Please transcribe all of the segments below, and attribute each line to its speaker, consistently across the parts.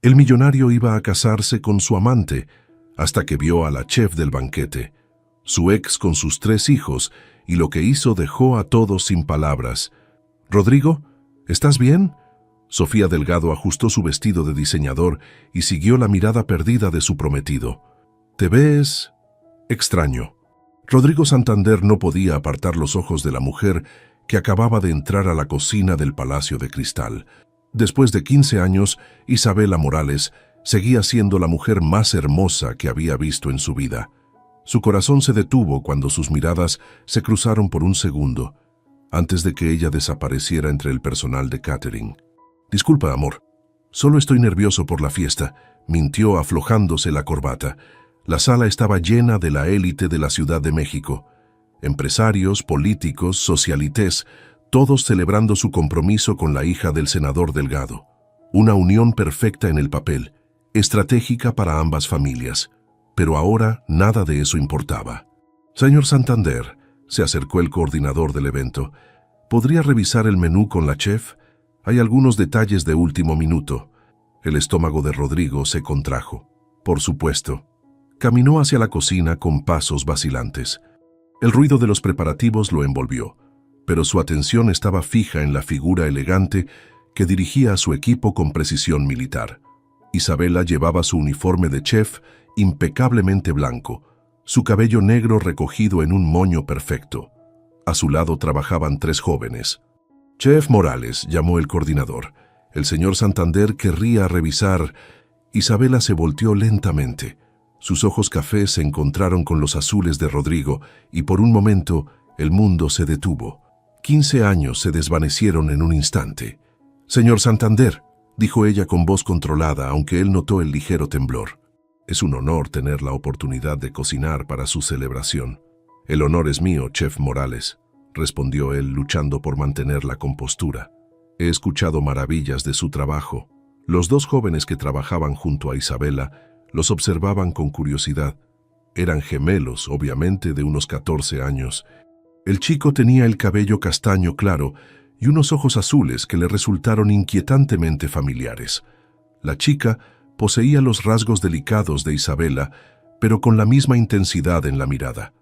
Speaker 1: El millonario iba a casarse con su amante, hasta que vio a la chef del banquete, su ex con sus 3 hijos, y lo que hizo dejó a todos sin palabras. «Rodrigo, ¿estás bien?». Sofía Delgado ajustó su vestido de diseñador y siguió la mirada perdida de su prometido. «Te ves extraño». Rodrigo Santander no podía apartar los ojos de la mujer que acababa de entrar a la cocina del Palacio de Cristal. Después de 15 años, Isabela Morales seguía siendo la mujer más hermosa que había visto en su vida. Su corazón se detuvo cuando sus miradas se cruzaron por un segundo, antes de que ella desapareciera entre el personal de catering. «Disculpa, amor. Solo estoy nervioso por la fiesta», mintió aflojándose la corbata. La sala estaba llena de la élite de la Ciudad de México. Empresarios, políticos, socialites, todos celebrando su compromiso con la hija del senador Delgado. Una unión perfecta en el papel, estratégica para ambas familias. Pero ahora nada de eso importaba. «Señor Santander», se acercó el coordinador del evento, «¿podría revisar el menú con la chef? Hay algunos detalles de último minuto». El estómago de Rodrigo se contrajo. Por supuesto. Caminó hacia la cocina con pasos vacilantes. El ruido de los preparativos lo envolvió, pero su atención estaba fija en la figura elegante que dirigía a su equipo con precisión militar. Isabela llevaba su uniforme de chef impecablemente blanco, su cabello negro recogido en un moño perfecto. A su lado trabajaban 3 jóvenes. «Chef Morales», llamó el coordinador. «El señor Santander querría revisar». Isabela se volteó lentamente. Sus ojos cafés se encontraron con los azules de Rodrigo y por un momento el mundo se detuvo. 15 años se desvanecieron en un instante. «Señor Santander», dijo ella con voz controlada, aunque él notó el ligero temblor. «Es un honor tener la oportunidad de cocinar para su celebración». «El honor es mío, Chef Morales», respondió él, luchando por mantener la compostura. «He escuchado maravillas de su trabajo». Los 2 jóvenes que trabajaban junto a Isabela los observaban con curiosidad. Eran gemelos, obviamente, de unos 14 años. El chico tenía el cabello castaño claro y unos ojos azules que le resultaron inquietantemente familiares. La chica poseía los rasgos delicados de Isabela, pero con la misma intensidad en la mirada.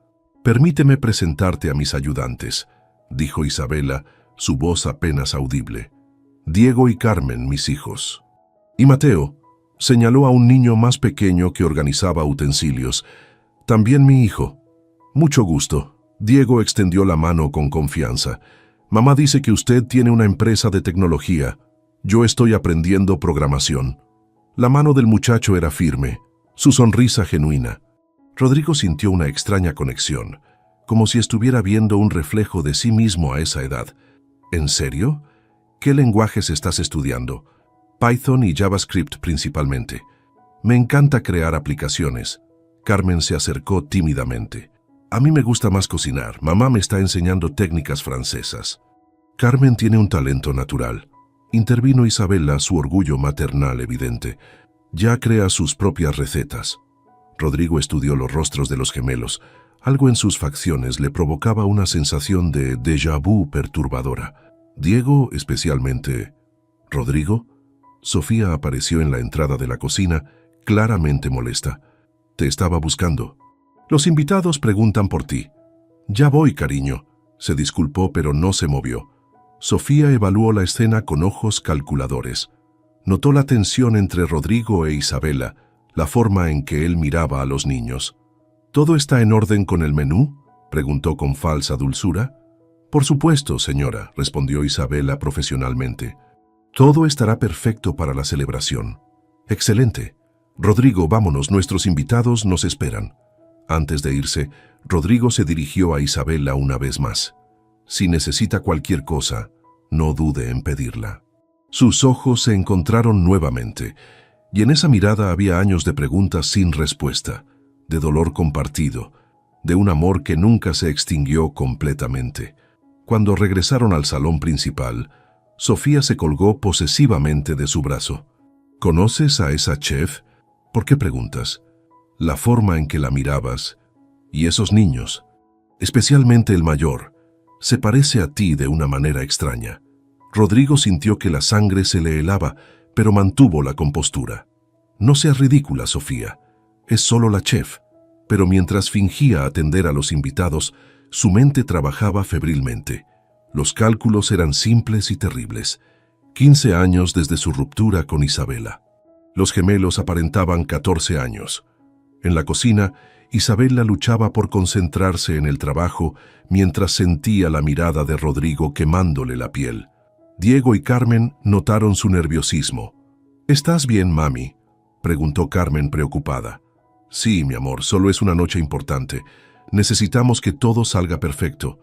Speaker 1: «Permíteme presentarte a mis ayudantes», dijo Isabela, su voz apenas audible. «Diego y Carmen, mis hijos». «Y Mateo», señaló a un niño más pequeño que organizaba utensilios. «También mi hijo». «Mucho gusto». Diego extendió la mano con confianza. «Mamá dice que usted tiene una empresa de tecnología. Yo estoy aprendiendo programación». La mano del muchacho era firme, su sonrisa genuina. Rodrigo sintió una extraña conexión, como si estuviera viendo un reflejo de sí mismo a esa edad. «¿En serio? ¿Qué lenguajes estás estudiando?» «Python y JavaScript principalmente. Me encanta crear aplicaciones». Carmen se acercó tímidamente. «A mí me gusta más cocinar. Mamá me está enseñando técnicas francesas». «Carmen tiene un talento natural», intervino Isabela, su orgullo maternal evidente. «Ya crea sus propias recetas». Rodrigo estudió los rostros de los gemelos. Algo en sus facciones le provocaba una sensación de déjà vu perturbadora. Diego, especialmente. «¿Rodrigo?» Sofía apareció en la entrada de la cocina, claramente molesta. «Te estaba buscando». «Los invitados preguntan por ti». «Ya voy, cariño». Se disculpó, pero no se movió. Sofía evaluó la escena con ojos calculadores. Notó la tensión entre Rodrigo e Isabela, la forma en que él miraba a los niños. «¿Todo está en orden con el menú?», preguntó con falsa dulzura. «Por supuesto, señora», respondió Isabela profesionalmente. «Todo estará perfecto para la celebración». «Excelente. Rodrigo, vámonos, nuestros invitados nos esperan». Antes de irse, Rodrigo se dirigió a Isabela una vez más. «Si necesita cualquier cosa, no dude en pedirla». Sus ojos se encontraron nuevamente, y en esa mirada había años de preguntas sin respuesta, de dolor compartido, de un amor que nunca se extinguió completamente. Cuando regresaron al salón principal, Sofía se colgó posesivamente de su brazo. «¿Conoces a esa chef? ¿Por qué preguntas?» «La forma en que la mirabas. Y esos niños, especialmente el mayor, se parece a ti de una manera extraña». Rodrigo sintió que la sangre se le helaba, pero mantuvo la compostura. No seas ridícula, Sofía. Es solo la chef. Pero mientras fingía atender a los invitados, su mente trabajaba febrilmente. Los cálculos eran simples y terribles. 15 años desde su ruptura con Isabela. Los gemelos aparentaban 14 años. En la cocina, Isabela luchaba por concentrarse en el trabajo mientras sentía la mirada de Rodrigo quemándole la piel. Diego y Carmen notaron su nerviosismo. «¿Estás bien, mami?», preguntó Carmen preocupada. «Sí, mi amor, solo es una noche importante. Necesitamos que todo salga perfecto».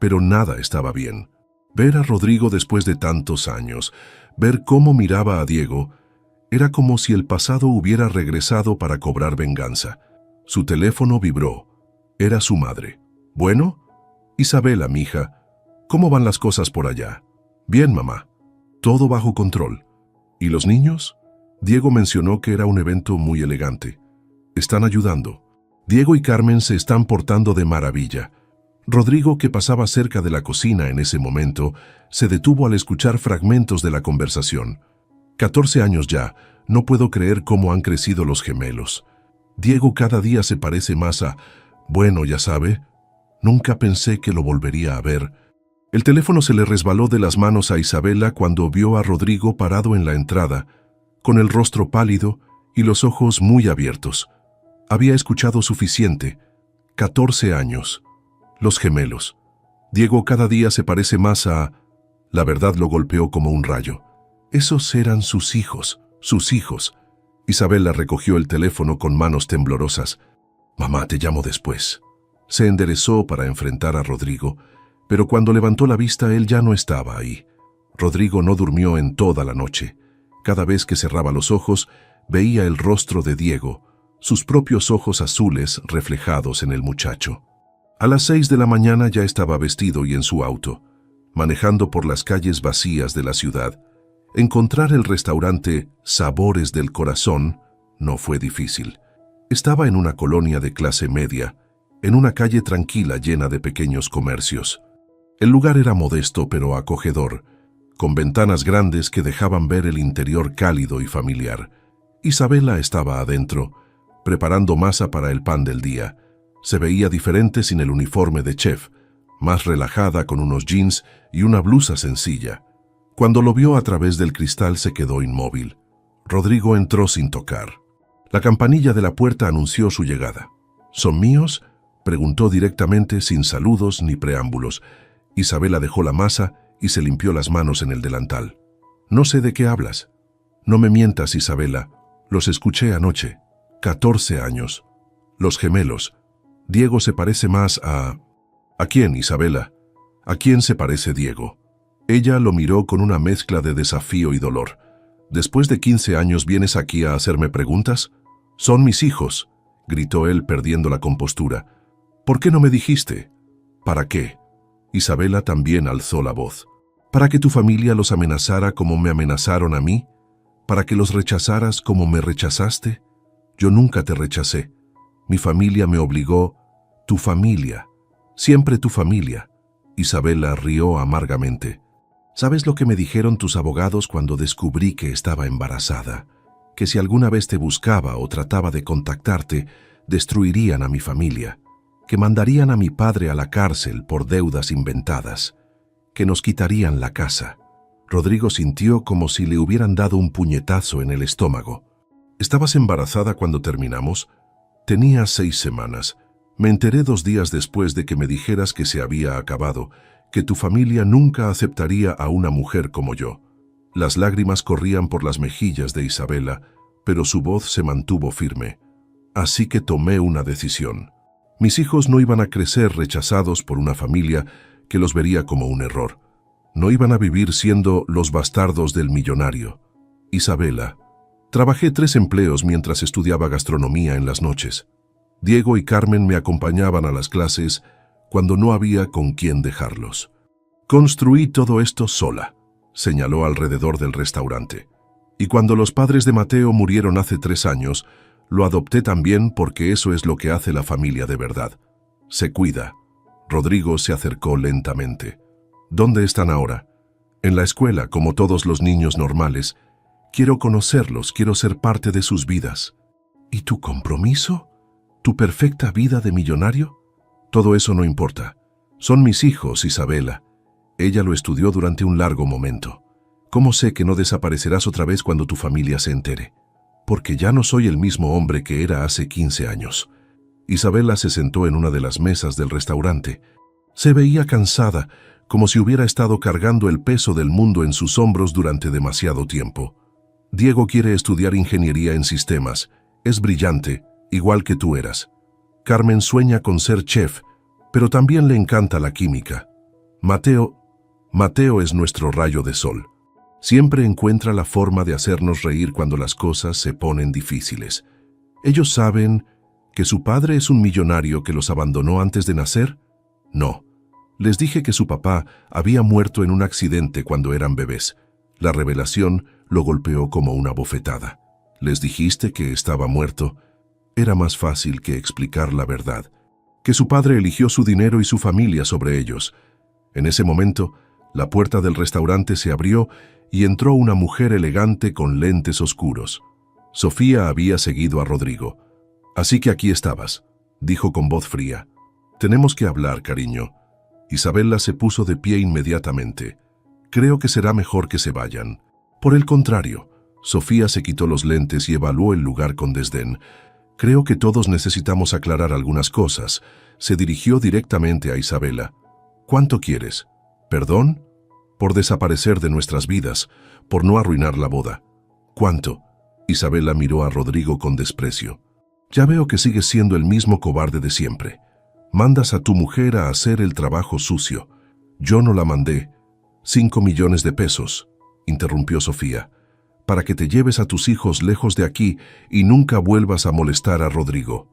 Speaker 1: Pero nada estaba bien. Ver a Rodrigo después de tantos años, ver cómo miraba a Diego, era como si el pasado hubiera regresado para cobrar venganza. Su teléfono vibró. Era su madre. «¿Bueno?» «Isabela, mija, ¿cómo van las cosas por allá?» «Bien, mamá. Todo bajo control». «¿Y los niños?» Diego mencionó que era un evento muy elegante. «Están ayudando. Diego y Carmen se están portando de maravilla». Rodrigo, que pasaba cerca de la cocina en ese momento, se detuvo al escuchar fragmentos de la conversación. 14 años ya, no puedo creer cómo han crecido los gemelos. Diego cada día se parece más a... Bueno, ya sabe, nunca pensé que lo volvería a ver. El teléfono se le resbaló de las manos a Isabela cuando vio a Rodrigo parado en la entrada, con el rostro pálido y los ojos muy abiertos. Había escuchado suficiente. 14 años. Los gemelos. Diego cada día se parece más a... La verdad lo golpeó como un rayo. Esos eran sus hijos, sus hijos. Isabela recogió el teléfono con manos temblorosas. «Mamá, te llamo después». Se enderezó para enfrentar a Rodrigo, pero cuando levantó la vista él ya no estaba ahí. Rodrigo no durmió en toda la noche. Cada vez que cerraba los ojos, veía el rostro de Diego, sus propios ojos azules reflejados en el muchacho. A las 6 de la mañana ya estaba vestido y en su auto, manejando por las calles vacías de la ciudad. Encontrar el restaurante Sabores del Corazón no fue difícil. Estaba en una colonia de clase media, en una calle tranquila llena de pequeños comercios. El lugar era modesto pero acogedor, con ventanas grandes que dejaban ver el interior cálido y familiar. Isabela estaba adentro, preparando masa para el pan del día. Se veía diferente sin el uniforme de chef, más relajada con unos jeans y una blusa sencilla. Cuando lo vio a través del cristal se quedó inmóvil. Rodrigo entró sin tocar. La campanilla de la puerta anunció su llegada. «¿Son míos?», preguntó directamente sin saludos ni preámbulos. Isabela dejó la masa y se limpió las manos en el delantal. «No sé de qué hablas». «No me mientas, Isabela. Los escuché anoche. 14 años. Los gemelos. Diego se parece más a...» «¿A quién, Isabela? ¿A quién se parece Diego?» Ella lo miró con una mezcla de desafío y dolor. «¿Después de 15 años vienes aquí a hacerme preguntas?» «Son mis hijos», gritó él perdiendo la compostura. «¿Por qué no me dijiste?» «¿Para qué?» Isabela también alzó la voz. «¿Para que tu familia los amenazara como me amenazaron a mí? ¿Para que los rechazaras como me rechazaste? Yo nunca te rechacé. Mi familia me obligó. Tu familia. Siempre tu familia». Isabela rió amargamente. «¿Sabes lo que me dijeron tus abogados cuando descubrí que estaba embarazada? Que si alguna vez te buscaba o trataba de contactarte, destruirían a mi familia, que mandarían a mi padre a la cárcel por deudas inventadas, que nos quitarían la casa». Rodrigo sintió como si le hubieran dado un puñetazo en el estómago. «¿Estabas embarazada cuando terminamos?» «Tenía 6 semanas. Me enteré 2 días después de que me dijeras que se había acabado, que tu familia nunca aceptaría a una mujer como yo». Las lágrimas corrían por las mejillas de Isabela, pero su voz se mantuvo firme. «Así que tomé una decisión. Mis hijos no iban a crecer rechazados por una familia que los vería como un error. No iban a vivir siendo los bastardos del millonario. Isabela, trabajé 3 empleos mientras estudiaba gastronomía en las noches. Diego y Carmen me acompañaban a las clases cuando no había con quién dejarlos. Construí todo esto sola», señaló alrededor del restaurante. «Y cuando los padres de Mateo murieron hace 3 años, lo adopté también porque eso es lo que hace la familia de verdad. Se cuida». Rodrigo se acercó lentamente. «¿Dónde están ahora?» «En la escuela, como todos los niños normales. Quiero conocerlos, quiero ser parte de sus vidas. ¿Y tu compromiso? ¿Tu perfecta vida de millonario? Todo eso no importa. Son mis hijos, Isabela. Ella lo estudió durante un largo momento. ¿Cómo sé que no desaparecerás otra vez cuando tu familia se entere? Porque ya no soy el mismo hombre que era hace 15 años. Isabela se sentó en una de las mesas del restaurante. Se veía cansada, como si hubiera estado cargando el peso del mundo en sus hombros durante demasiado tiempo. Diego quiere estudiar ingeniería en sistemas. Es brillante, igual que tú eras. Carmen sueña con ser chef, pero también le encanta la química. Mateo es nuestro rayo de sol. Siempre encuentra la forma de hacernos reír cuando las cosas se ponen difíciles. ¿Ellos saben que su padre es un millonario que los abandonó antes de nacer? No. Les dije que su papá había muerto en un accidente cuando eran bebés. La revelación lo golpeó como una bofetada. ¿Les dijiste que estaba muerto? Era más fácil que explicar la verdad. Que su padre eligió su dinero y su familia sobre ellos. En ese momento, la puerta del restaurante se abrió y entró una mujer elegante con lentes oscuros. Sofía había seguido a Rodrigo. «Así que aquí estabas», dijo con voz fría. «Tenemos que hablar, cariño». Isabela se puso de pie inmediatamente. «Creo que será mejor que se vayan». Por el contrario, Sofía se quitó los lentes y evaluó el lugar con desdén. «Creo que todos necesitamos aclarar algunas cosas». Se dirigió directamente a Isabela. «¿Cuánto quieres? ¿Perdón? Por desaparecer de nuestras vidas, por no arruinar la boda». «¿Cuánto?» Isabela miró a Rodrigo con desprecio. «Ya veo que sigues siendo el mismo cobarde de siempre. Mandas a tu mujer a hacer el trabajo sucio». «Yo no la mandé». 5 millones de pesos, interrumpió Sofía, «para que te lleves a tus hijos lejos de aquí y nunca vuelvas a molestar a Rodrigo».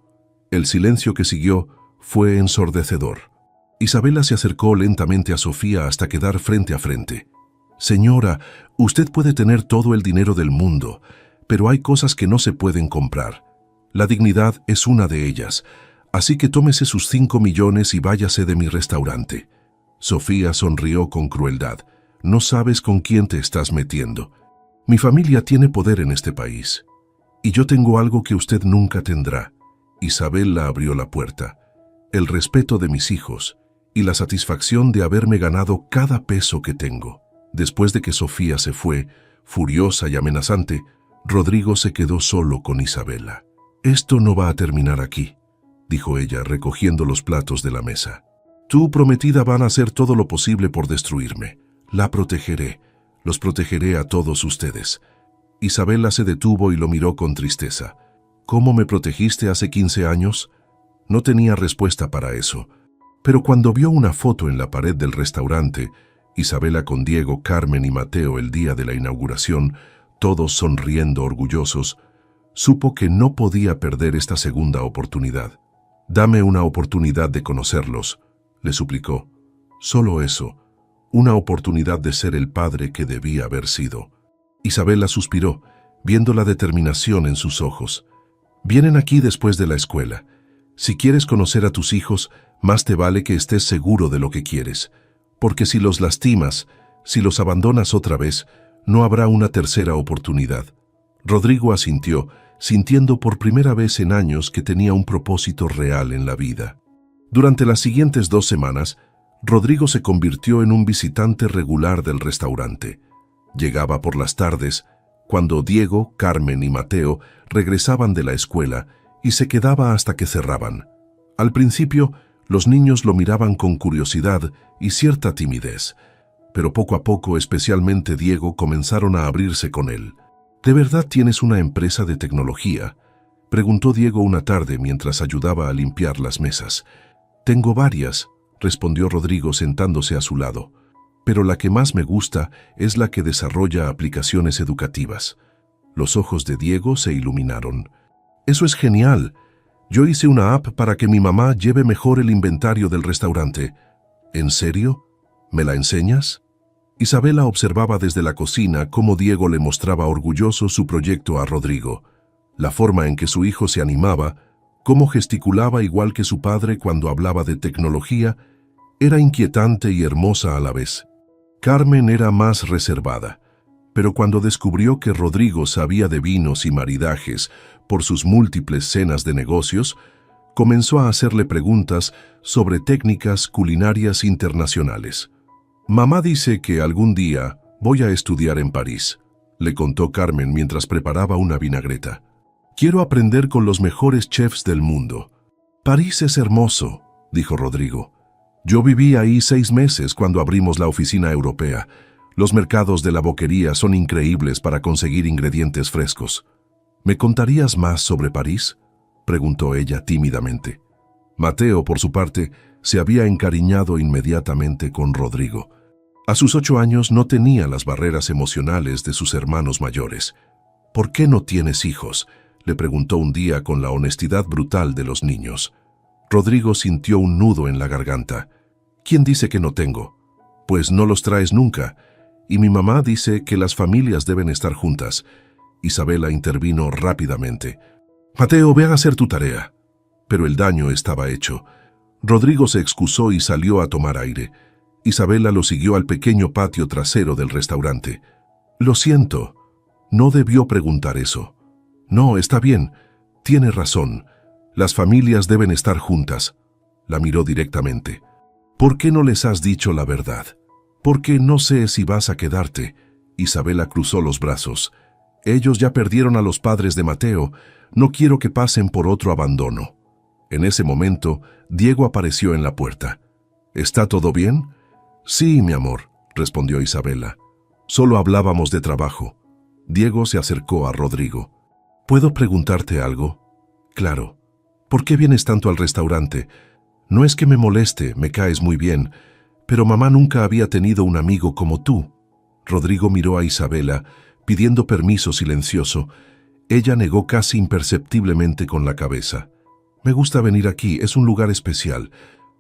Speaker 1: El silencio que siguió fue ensordecedor. Isabela se acercó lentamente a Sofía hasta quedar frente a frente. «Señora, usted puede tener todo el dinero del mundo, pero hay cosas que no se pueden comprar. La dignidad es una de ellas, así que tómese sus 5 millones y váyase de mi restaurante». Sofía sonrió con crueldad. «No sabes con quién te estás metiendo. Mi familia tiene poder en este país. Y yo tengo algo que usted nunca tendrá». Isabela abrió la puerta. «El respeto de mis hijos y la satisfacción de haberme ganado cada peso que tengo». Después de que Sofía se fue, furiosa y amenazante, Rodrigo se quedó solo con Isabela. «Esto no va a terminar aquí», dijo ella, recogiendo los platos de la mesa. «Tu prometida van a hacer todo lo posible por destruirme. La protegeré. Los protegeré a todos ustedes». Isabela se detuvo y lo miró con tristeza. «¿Cómo me protegiste hace 15 años?» No tenía respuesta para eso. Pero cuando vio una foto en la pared del restaurante, Isabela con Diego, Carmen y Mateo el día de la inauguración, todos sonriendo orgullosos, supo que no podía perder esta segunda oportunidad. «Dame una oportunidad de conocerlos», le suplicó. «Solo eso, una oportunidad de ser el padre que debía haber sido». Isabela suspiró, viendo la determinación en sus ojos. «Vienen aquí después de la escuela. Si quieres conocer a tus hijos, más te vale que estés seguro de lo que quieres. Porque si los lastimas, si los abandonas otra vez, no habrá una tercera oportunidad». Rodrigo asintió, sintiendo por primera vez en años que tenía un propósito real en la vida. Durante las siguientes 2 semanas, Rodrigo se convirtió en un visitante regular del restaurante. Llegaba por las tardes, cuando Diego, Carmen y Mateo regresaban de la escuela, y se quedaba hasta que cerraban. Al principio, los niños lo miraban con curiosidad y cierta timidez, pero poco a poco, especialmente Diego, comenzaron a abrirse con él. «¿De verdad tienes una empresa de tecnología?», preguntó Diego una tarde mientras ayudaba a limpiar las mesas. «Tengo varias», respondió Rodrigo sentándose a su lado, «pero la que más me gusta es la que desarrolla aplicaciones educativas». Los ojos de Diego se iluminaron. «Eso es genial. Yo hice una app para que mi mamá lleve mejor el inventario del restaurante». «¿En serio? ¿Me la enseñas?». Isabela observaba desde la cocina cómo Diego le mostraba orgulloso su proyecto a Rodrigo. La forma en que su hijo se animaba, cómo gesticulaba igual que su padre cuando hablaba de tecnología, era inquietante y hermosa a la vez. Carmen era más reservada, Pero cuando descubrió que Rodrigo sabía de vinos y maridajes por sus múltiples cenas de negocios, comenzó a hacerle preguntas sobre técnicas culinarias internacionales. «Mamá dice que algún día voy a estudiar en París», le contó Carmen mientras preparaba una vinagreta. «Quiero aprender con los mejores chefs del mundo». «París es hermoso», dijo Rodrigo. «Yo viví ahí 6 meses cuando abrimos la oficina europea. Los mercados de la boquería son increíbles para conseguir ingredientes frescos». «¿Me contarías más sobre París?», preguntó ella tímidamente. Mateo, por su parte, se había encariñado inmediatamente con Rodrigo. A sus 8 años no tenía las barreras emocionales de sus hermanos mayores. «¿Por qué no tienes hijos?», le preguntó un día con la honestidad brutal de los niños. Rodrigo sintió un nudo en la garganta. «¿Quién dice que no tengo? Pues no los traes nunca. Y mi mamá dice que las familias deben estar juntas». Isabela intervino rápidamente. «Mateo, ve a hacer tu tarea». Pero el daño estaba hecho. Rodrigo se excusó y salió a tomar aire. Isabela lo siguió al pequeño patio trasero del restaurante. «Lo siento. No debió preguntar eso». «No, está bien. Tiene razón. Las familias deben estar juntas». La miró directamente. «¿Por qué no les has dicho la verdad?». «Porque no sé si vas a quedarte». Isabela cruzó los brazos. «Ellos ya perdieron a los padres de Mateo. No quiero que pasen por otro abandono». En ese momento, Diego apareció en la puerta. «¿Está todo bien?». «Sí, mi amor», respondió Isabela. «Solo hablábamos de trabajo». Diego se acercó a Rodrigo. «¿Puedo preguntarte algo?». «Claro». «¿Por qué vienes tanto al restaurante? No es que me moleste, me caes muy bien, pero mamá nunca había tenido un amigo como tú». Rodrigo miró a Isabela, pidiendo permiso silencioso. Ella negó casi imperceptiblemente con la cabeza. «Me gusta venir aquí, es un lugar especial.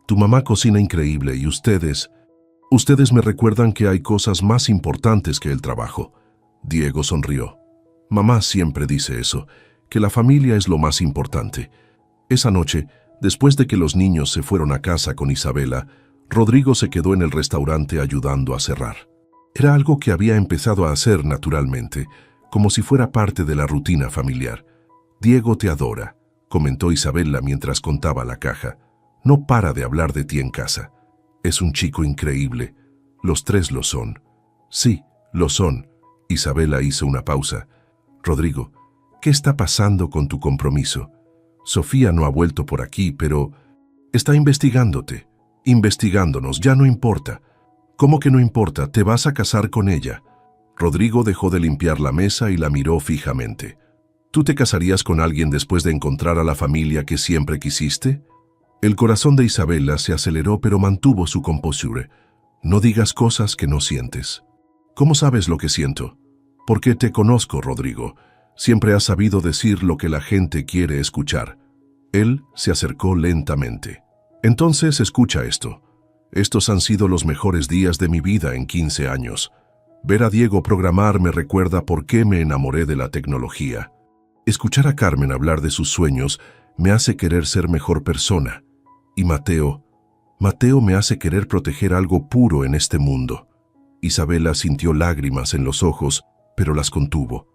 Speaker 1: Tu mamá cocina increíble y ustedes me recuerdan que hay cosas más importantes que el trabajo». Diego sonrió. «Mamá siempre dice eso, que la familia es lo más importante». Esa noche, después de que los niños se fueron a casa con Isabela, Rodrigo se quedó en el restaurante ayudando a cerrar. Era algo que había empezado a hacer naturalmente, como si fuera parte de la rutina familiar. «Diego te adora», comentó Isabela mientras contaba la caja. «No para de hablar de ti en casa. Es un chico increíble. Los 3 lo son». «Sí, lo son». Isabela hizo una pausa. «Rodrigo, ¿qué está pasando con tu compromiso? Sofía no ha vuelto por aquí, pero está investigándote, investigándonos, ya no importa». «¿Cómo que no importa? ¿Te vas a casar con ella?». Rodrigo dejó de limpiar la mesa y la miró fijamente. «¿Tú te casarías con alguien después de encontrar a la familia que siempre quisiste?». El corazón de Isabela se aceleró, pero mantuvo su compostura. «No digas cosas que no sientes». «¿Cómo sabes lo que siento?». «Porque te conozco, Rodrigo. Siempre has sabido decir lo que la gente quiere escuchar». Él se acercó lentamente. «Entonces escucha esto. Estos han sido los mejores días de mi vida en 15 años. Ver a Diego programar me recuerda por qué me enamoré de la tecnología. Escuchar a Carmen hablar de sus sueños me hace querer ser mejor persona. Y Mateo me hace querer proteger algo puro en este mundo». Isabela sintió lágrimas en los ojos, pero las contuvo.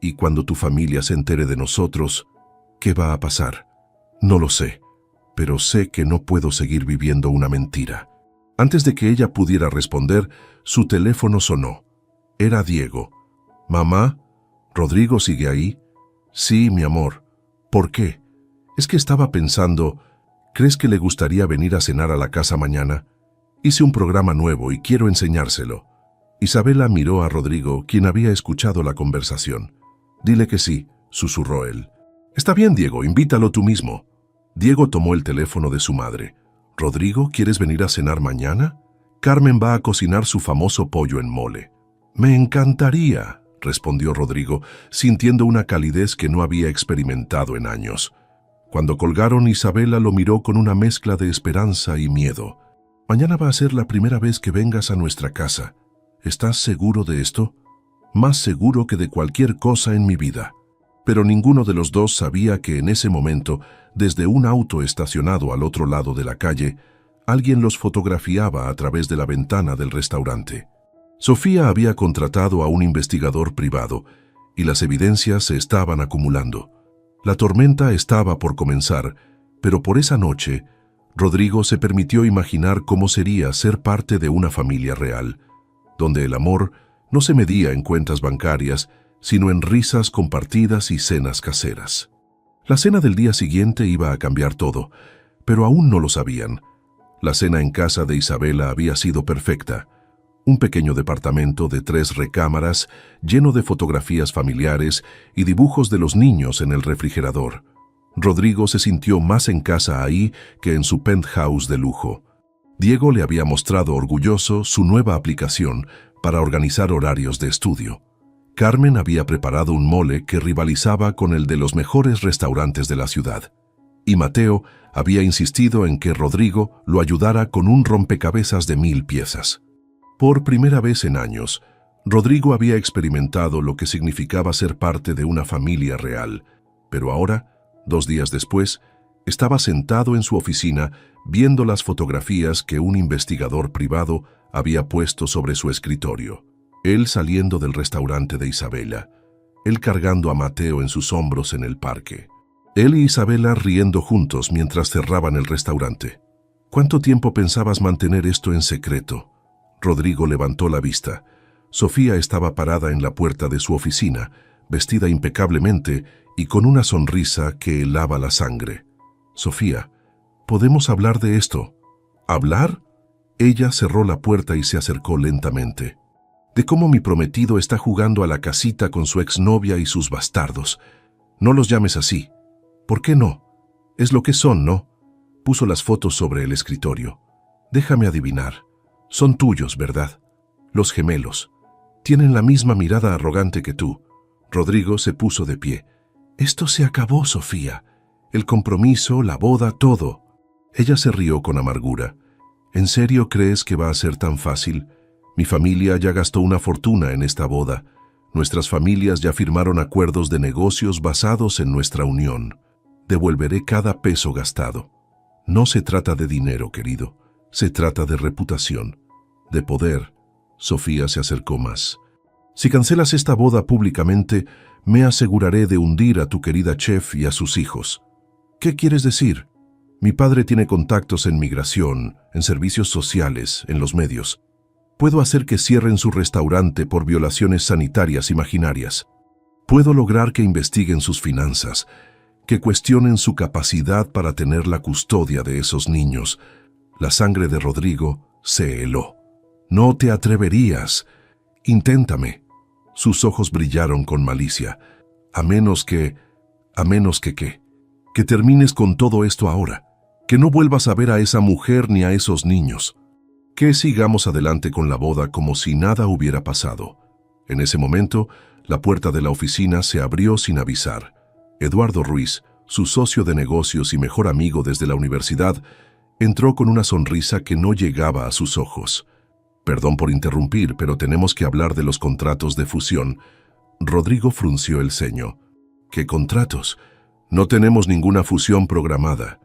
Speaker 1: «Y cuando tu familia se entere de nosotros, ¿qué va a pasar?». «No lo sé, pero sé que no puedo seguir viviendo una mentira». Antes de que ella pudiera responder, su teléfono sonó. Era Diego. «Mamá, ¿Rodrigo sigue ahí?». «Sí, mi amor». «¿Por qué?». «Es que estaba pensando, ¿crees que le gustaría venir a cenar a la casa mañana? Hice un programa nuevo y quiero enseñárselo». Isabela miró a Rodrigo, quien había escuchado la conversación. «Dile que sí», susurró él. «Está bien, Diego, invítalo tú mismo». Diego tomó el teléfono de su madre. «Rodrigo, ¿quieres venir a cenar mañana? Carmen va a cocinar su famoso pollo en mole». «Me encantaría», respondió Rodrigo, sintiendo una calidez que no había experimentado en años. Cuando colgaron, Isabela lo miró con una mezcla de esperanza y miedo. «Mañana va a ser la primera vez que vengas a nuestra casa. ¿Estás seguro de esto?». «Más seguro que de cualquier cosa en mi vida». Pero ninguno de los dos sabía que en ese momento, desde un auto estacionado al otro lado de la calle, alguien los fotografiaba a través de la ventana del restaurante. Sofía había contratado a un investigador privado y las evidencias se estaban acumulando. La tormenta estaba por comenzar, pero por esa noche, Rodrigo se permitió imaginar cómo sería ser parte de una familia real, donde el amor no se medía en cuentas bancarias, sino en risas compartidas y cenas caseras. La cena del día siguiente iba a cambiar todo, pero aún no lo sabían. La cena en casa de Isabela había sido perfecta. Un pequeño departamento de 3 recámaras, lleno de fotografías familiares y dibujos de los niños en el refrigerador. Rodrigo se sintió más en casa ahí que en su penthouse de lujo. Diego le había mostrado orgulloso su nueva aplicación para organizar horarios de estudio. Carmen había preparado un mole que rivalizaba con el de los mejores restaurantes de la ciudad. Y Mateo había insistido en que Rodrigo lo ayudara con un rompecabezas de 1000 piezas. Por primera vez en años, Rodrigo había experimentado lo que significaba ser parte de una familia real, pero ahora, 2 días después, estaba sentado en su oficina viendo las fotografías que un investigador privado había puesto sobre su escritorio. Él saliendo del restaurante de Isabela, él cargando a Mateo en sus hombros en el parque. Él y Isabela riendo juntos mientras cerraban el restaurante. ¿Cuánto tiempo pensabas mantener esto en secreto? Rodrigo levantó la vista. Sofía estaba parada en la puerta de su oficina, vestida impecablemente y con una sonrisa que helaba la sangre. Sofía, ¿podemos hablar de esto? ¿Hablar? Ella cerró la puerta y se acercó lentamente. De cómo mi prometido está jugando a la casita con su exnovia y sus bastardos. No los llames así. ¿Por qué no? Es lo que son, ¿no? Puso las fotos sobre el escritorio. Déjame adivinar. Son tuyos, ¿verdad? Los gemelos. Tienen la misma mirada arrogante que tú. Rodrigo se puso de pie. Esto se acabó, Sofía. El compromiso, la boda, todo. Ella se rió con amargura. ¿En serio crees que va a ser tan fácil? Mi familia ya gastó una fortuna en esta boda. Nuestras familias ya firmaron acuerdos de negocios basados en nuestra unión. Devolveré cada peso gastado. No se trata de dinero, querido. Se trata de reputación, de poder. Sofía se acercó más. Si cancelas esta boda públicamente, me aseguraré de hundir a tu querida chef y a sus hijos. ¿Qué quieres decir? Mi padre tiene contactos en migración, en servicios sociales, en los medios. Puedo hacer que cierren su restaurante por violaciones sanitarias imaginarias. Puedo lograr que investiguen sus finanzas, que cuestionen su capacidad para tener la custodia de esos niños. La sangre de Rodrigo se heló. No te atreverías. Inténtame. Sus ojos brillaron con malicia. A menos que ¿qué? Que termines con todo esto ahora. Que no vuelvas a ver a esa mujer ni a esos niños. Que sigamos adelante con la boda como si nada hubiera pasado. En ese momento, la puerta de la oficina se abrió sin avisar. Eduardo Ruiz, su socio de negocios y mejor amigo desde la universidad, entró con una sonrisa que no llegaba a sus ojos. Perdón por interrumpir, pero tenemos que hablar de los contratos de fusión. Rodrigo frunció el ceño. ¿Qué contratos? No tenemos ninguna fusión programada.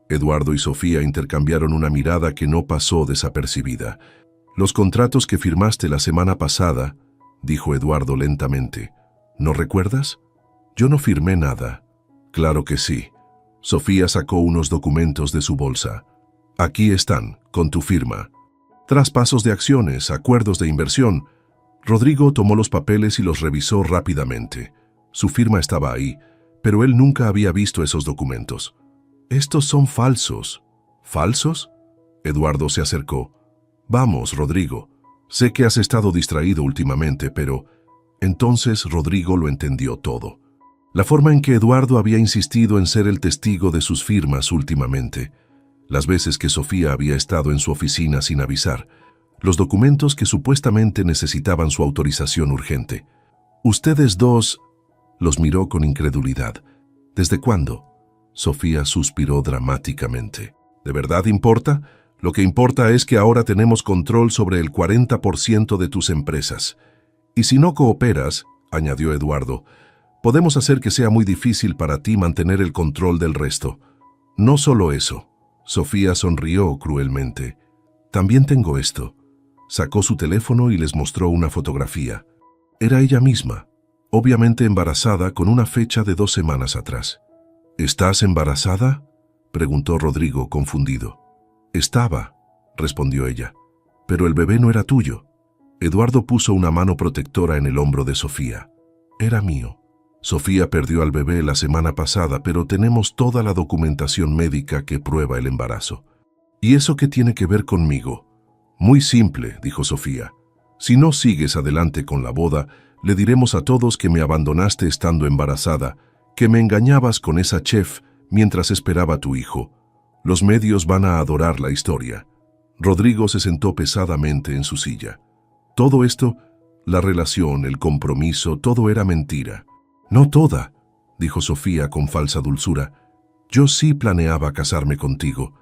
Speaker 1: Eduardo y Sofía intercambiaron una mirada que no pasó desapercibida. Los contratos que firmaste la semana pasada, dijo Eduardo lentamente. ¿No recuerdas? Yo no firmé nada. Claro que sí. Sofía sacó unos documentos de su bolsa. Aquí están, con tu firma. Traspasos de acciones, acuerdos de inversión. Rodrigo tomó los papeles y los revisó rápidamente. Su firma estaba ahí, pero él nunca había visto esos documentos. Estos son falsos. ¿Falsos? Eduardo se acercó. Vamos, Rodrigo. Sé que has estado distraído últimamente, pero... Entonces Rodrigo lo entendió todo. La forma en que Eduardo había insistido en ser el testigo de sus firmas últimamente. Las veces que Sofía había estado en su oficina sin avisar. Los documentos que supuestamente necesitaban su autorización urgente. Ustedes dos... Los miró con incredulidad. ¿Desde cuándo? Sofía suspiró dramáticamente. ¿De verdad importa? Lo que importa es que ahora tenemos control sobre el 40% de tus empresas. Y si no cooperas, añadió Eduardo, podemos hacer que sea muy difícil para ti mantener el control del resto. No solo eso. Sofía sonrió cruelmente. También tengo esto. Sacó su teléfono y les mostró una fotografía. Era ella misma, obviamente embarazada, con una fecha de 2 semanas atrás. ¿Estás embarazada?, preguntó Rodrigo, confundido. Estaba, respondió ella, pero el bebé no era tuyo. Eduardo puso una mano protectora en el hombro de Sofía. Era mío. Sofía perdió al bebé la semana pasada, pero tenemos toda la documentación médica que prueba el embarazo. ¿Y eso qué tiene que ver conmigo? Muy simple, dijo Sofía. Si no sigues adelante con la boda, le diremos a todos que me abandonaste estando embarazada, que me engañabas con esa chef mientras esperaba a tu hijo. Los medios van a adorar la historia. Rodrigo se sentó pesadamente en su silla. Todo esto, la relación, el compromiso, todo era mentira. No toda, dijo Sofía con falsa dulzura. Yo sí planeaba casarme contigo.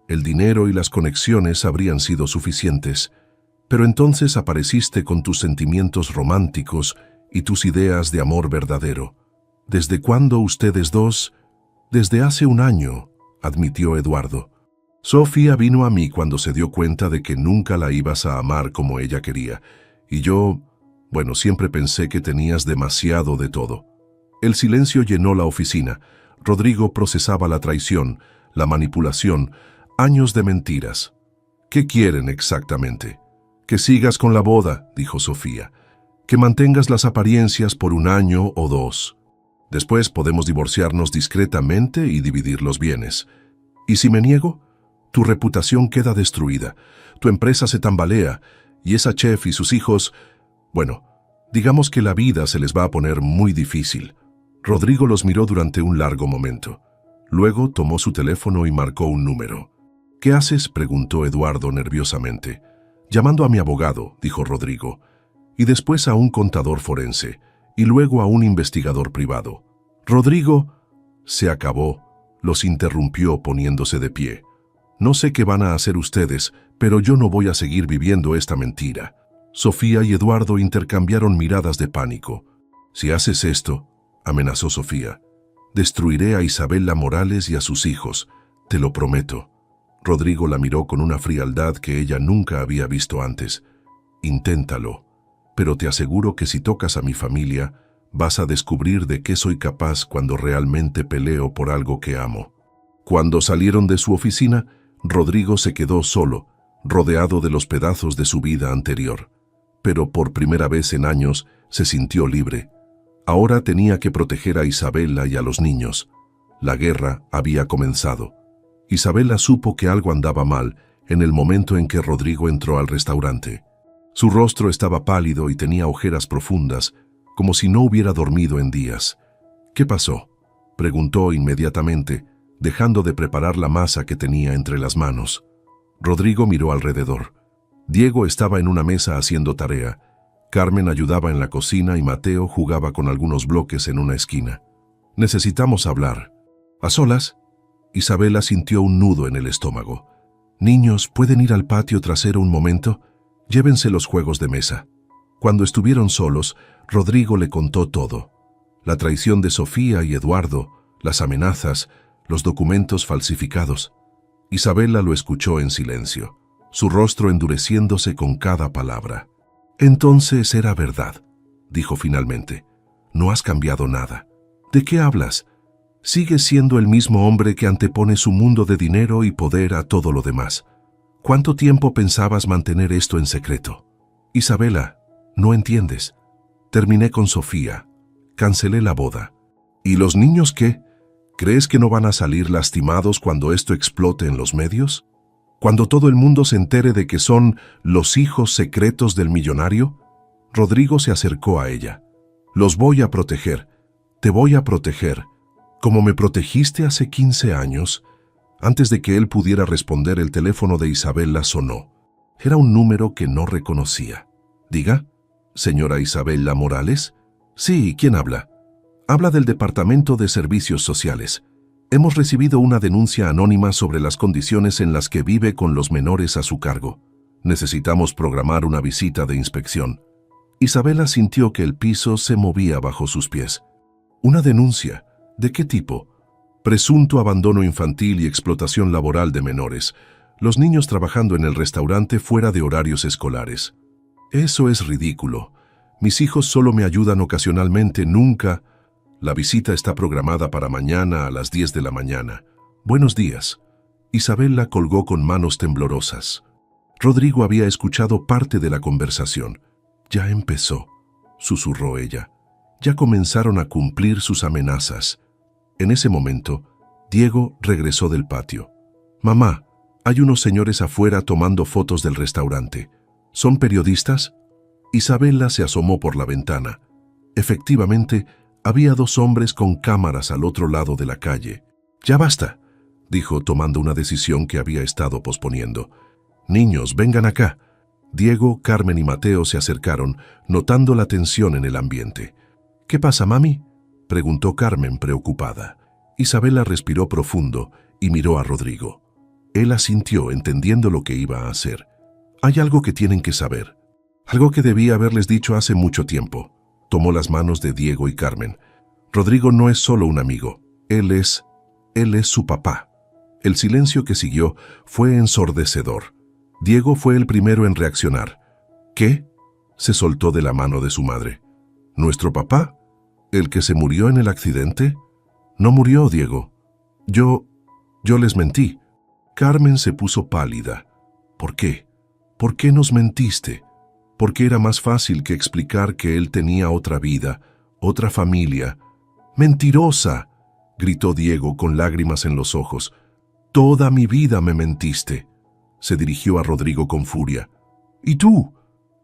Speaker 1: El dinero y las conexiones habrían sido suficientes, pero entonces apareciste con tus sentimientos románticos y tus ideas de amor verdadero. ¿Desde cuándo ustedes dos? Desde hace 1 año, admitió Eduardo. Sofía vino a mí cuando se dio cuenta de que nunca la ibas a amar como ella quería, y yo, siempre pensé que tenías demasiado de todo. El silencio llenó la oficina. Rodrigo procesaba la traición, la manipulación, años de mentiras. ¿Qué quieren exactamente? Que sigas con la boda, dijo Sofía. Que mantengas las apariencias por 1 año o 2. Después podemos divorciarnos discretamente y dividir los bienes. ¿Y si me niego? Tu reputación queda destruida, tu empresa se tambalea, y esa chef y sus hijos, digamos que la vida se les va a poner muy difícil. Rodrigo los miró durante un largo momento. Luego tomó su teléfono y marcó un número. ¿Qué haces?, preguntó Eduardo nerviosamente. Llamando a mi abogado, dijo Rodrigo, y después a un contador forense, y luego a un investigador privado. Rodrigo, se acabó, los interrumpió poniéndose de pie. No sé qué van a hacer ustedes, pero yo no voy a seguir viviendo esta mentira. Sofía y Eduardo intercambiaron miradas de pánico. Si haces esto, amenazó Sofía, destruiré a Isabela Morales y a sus hijos, te lo prometo. Rodrigo la miró con una frialdad que ella nunca había visto antes. Inténtalo, pero te aseguro que si tocas a mi familia, vas a descubrir de qué soy capaz cuando realmente peleo por algo que amo. Cuando salieron de su oficina, Rodrigo se quedó solo, rodeado de los pedazos de su vida anterior. Pero por primera vez en años se sintió libre. Ahora tenía que proteger a Isabela y a los niños. La guerra había comenzado. Isabela supo que algo andaba mal en el momento en que Rodrigo entró al restaurante. Su rostro estaba pálido y tenía ojeras profundas, como si no hubiera dormido en días. ¿Qué pasó?, preguntó inmediatamente, dejando de preparar la masa que tenía entre las manos. Rodrigo miró alrededor. Diego estaba en una mesa haciendo tarea. Carmen ayudaba en la cocina y Mateo jugaba con algunos bloques en una esquina. Necesitamos hablar. ¿A solas? Isabela sintió un nudo en el estómago. Niños, ¿pueden ir al patio trasero un momento? Llévense los juegos de mesa. Cuando estuvieron solos, Rodrigo le contó todo. La traición de Sofía y Eduardo, las amenazas, los documentos falsificados. Isabela lo escuchó en silencio, su rostro endureciéndose con cada palabra. Entonces era verdad, dijo finalmente. No has cambiado nada. ¿De qué hablas? Sigues siendo el mismo hombre que antepone su mundo de dinero y poder a todo lo demás. ¿Cuánto tiempo pensabas mantener esto en secreto? Isabela, no entiendes. Terminé con Sofía. Cancelé la boda. ¿Y los niños qué? ¿Crees que no van a salir lastimados cuando esto explote en los medios? ¿Cuando todo el mundo se entere de que son los hijos secretos del millonario? Rodrigo se acercó a ella. Los voy a proteger. Te voy a proteger. Como me protegiste hace 15 años. Antes de que él pudiera responder, el teléfono de Isabela sonó. Era un número que no reconocía. Diga, ¿señora Isabela Morales? Sí, ¿quién habla? Habla del Departamento de Servicios Sociales. Hemos recibido una denuncia anónima sobre las condiciones en las que vive con los menores a su cargo. Necesitamos programar una visita de inspección. Isabela sintió que el piso se movía bajo sus pies. ¿Una denuncia? ¿De qué tipo? Presunto abandono infantil y explotación laboral de menores. los niños trabajando en el restaurante fuera de horarios escolares. Eso es ridículo. Mis hijos solo me ayudan ocasionalmente, nunca. La visita está programada para mañana a las 10 de la mañana. Buenos días. Isabela colgó con manos temblorosas. Rodrigo había escuchado parte de la conversación. Ya empezó, susurró ella. Ya comenzaron a cumplir sus amenazas. En ese momento, Diego regresó del patio. Mamá, hay unos señores afuera tomando fotos del restaurante. ¿Son periodistas? Isabela se asomó por la ventana. Efectivamente, había dos hombres con cámaras al otro lado de la calle. Ya basta, dijo tomando una decisión que había estado posponiendo. Niños, vengan acá. Diego, Carmen y Mateo se acercaron, notando la tensión en el ambiente. ¿Qué pasa, mami?, preguntó Carmen preocupada. Isabela respiró profundo y miró a Rodrigo. Él asintió, entendiendo lo que iba a hacer. Hay algo que tienen que saber. Algo que debía haberles dicho hace mucho tiempo. Tomó las manos de Diego y Carmen. Rodrigo no es solo un amigo. Él es su papá. El silencio que siguió fue ensordecedor. Diego fue el primero en reaccionar. ¿Qué?, se soltó de la mano de su madre. ¿Nuestro papá? ¿El que se murió en el accidente? No murió, Diego. Yo les mentí. Carmen se puso pálida. ¿Por qué? ¿Por qué nos mentiste? Porque era más fácil que explicar que él tenía otra vida, otra familia. ¡Mentirosa!, gritó Diego con lágrimas en los ojos. Toda mi vida me mentiste. Se dirigió a Rodrigo con furia. ¿Y tú?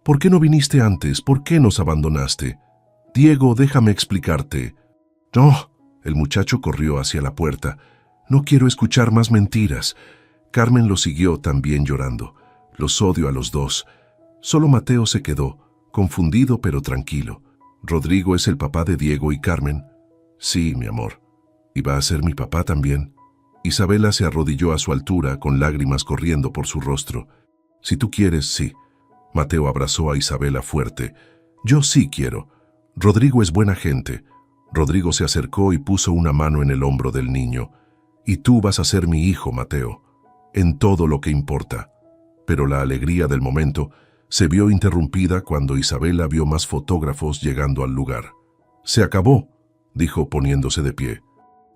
Speaker 1: ¿Por qué no viniste antes? ¿Por qué nos abandonaste? Diego, déjame explicarte. No, el muchacho corrió hacia la puerta. No quiero escuchar más mentiras. Carmen lo siguió también llorando. Los odio a los dos. Solo Mateo se quedó, confundido pero tranquilo. ¿Rodrigo es el papá de Diego y Carmen? Sí, mi amor. ¿Y va a ser mi papá también? Isabela se arrodilló a su altura, con lágrimas corriendo por su rostro. Si tú quieres, sí. Mateo abrazó a Isabela fuerte. Yo sí quiero. Rodrigo es buena gente. Rodrigo se acercó y puso una mano en el hombro del niño. Y tú vas a ser mi hijo, Mateo, en todo lo que importa. Pero la alegría del momento se vio interrumpida cuando Isabela vio más fotógrafos llegando al lugar. Se acabó, dijo poniéndose de pie.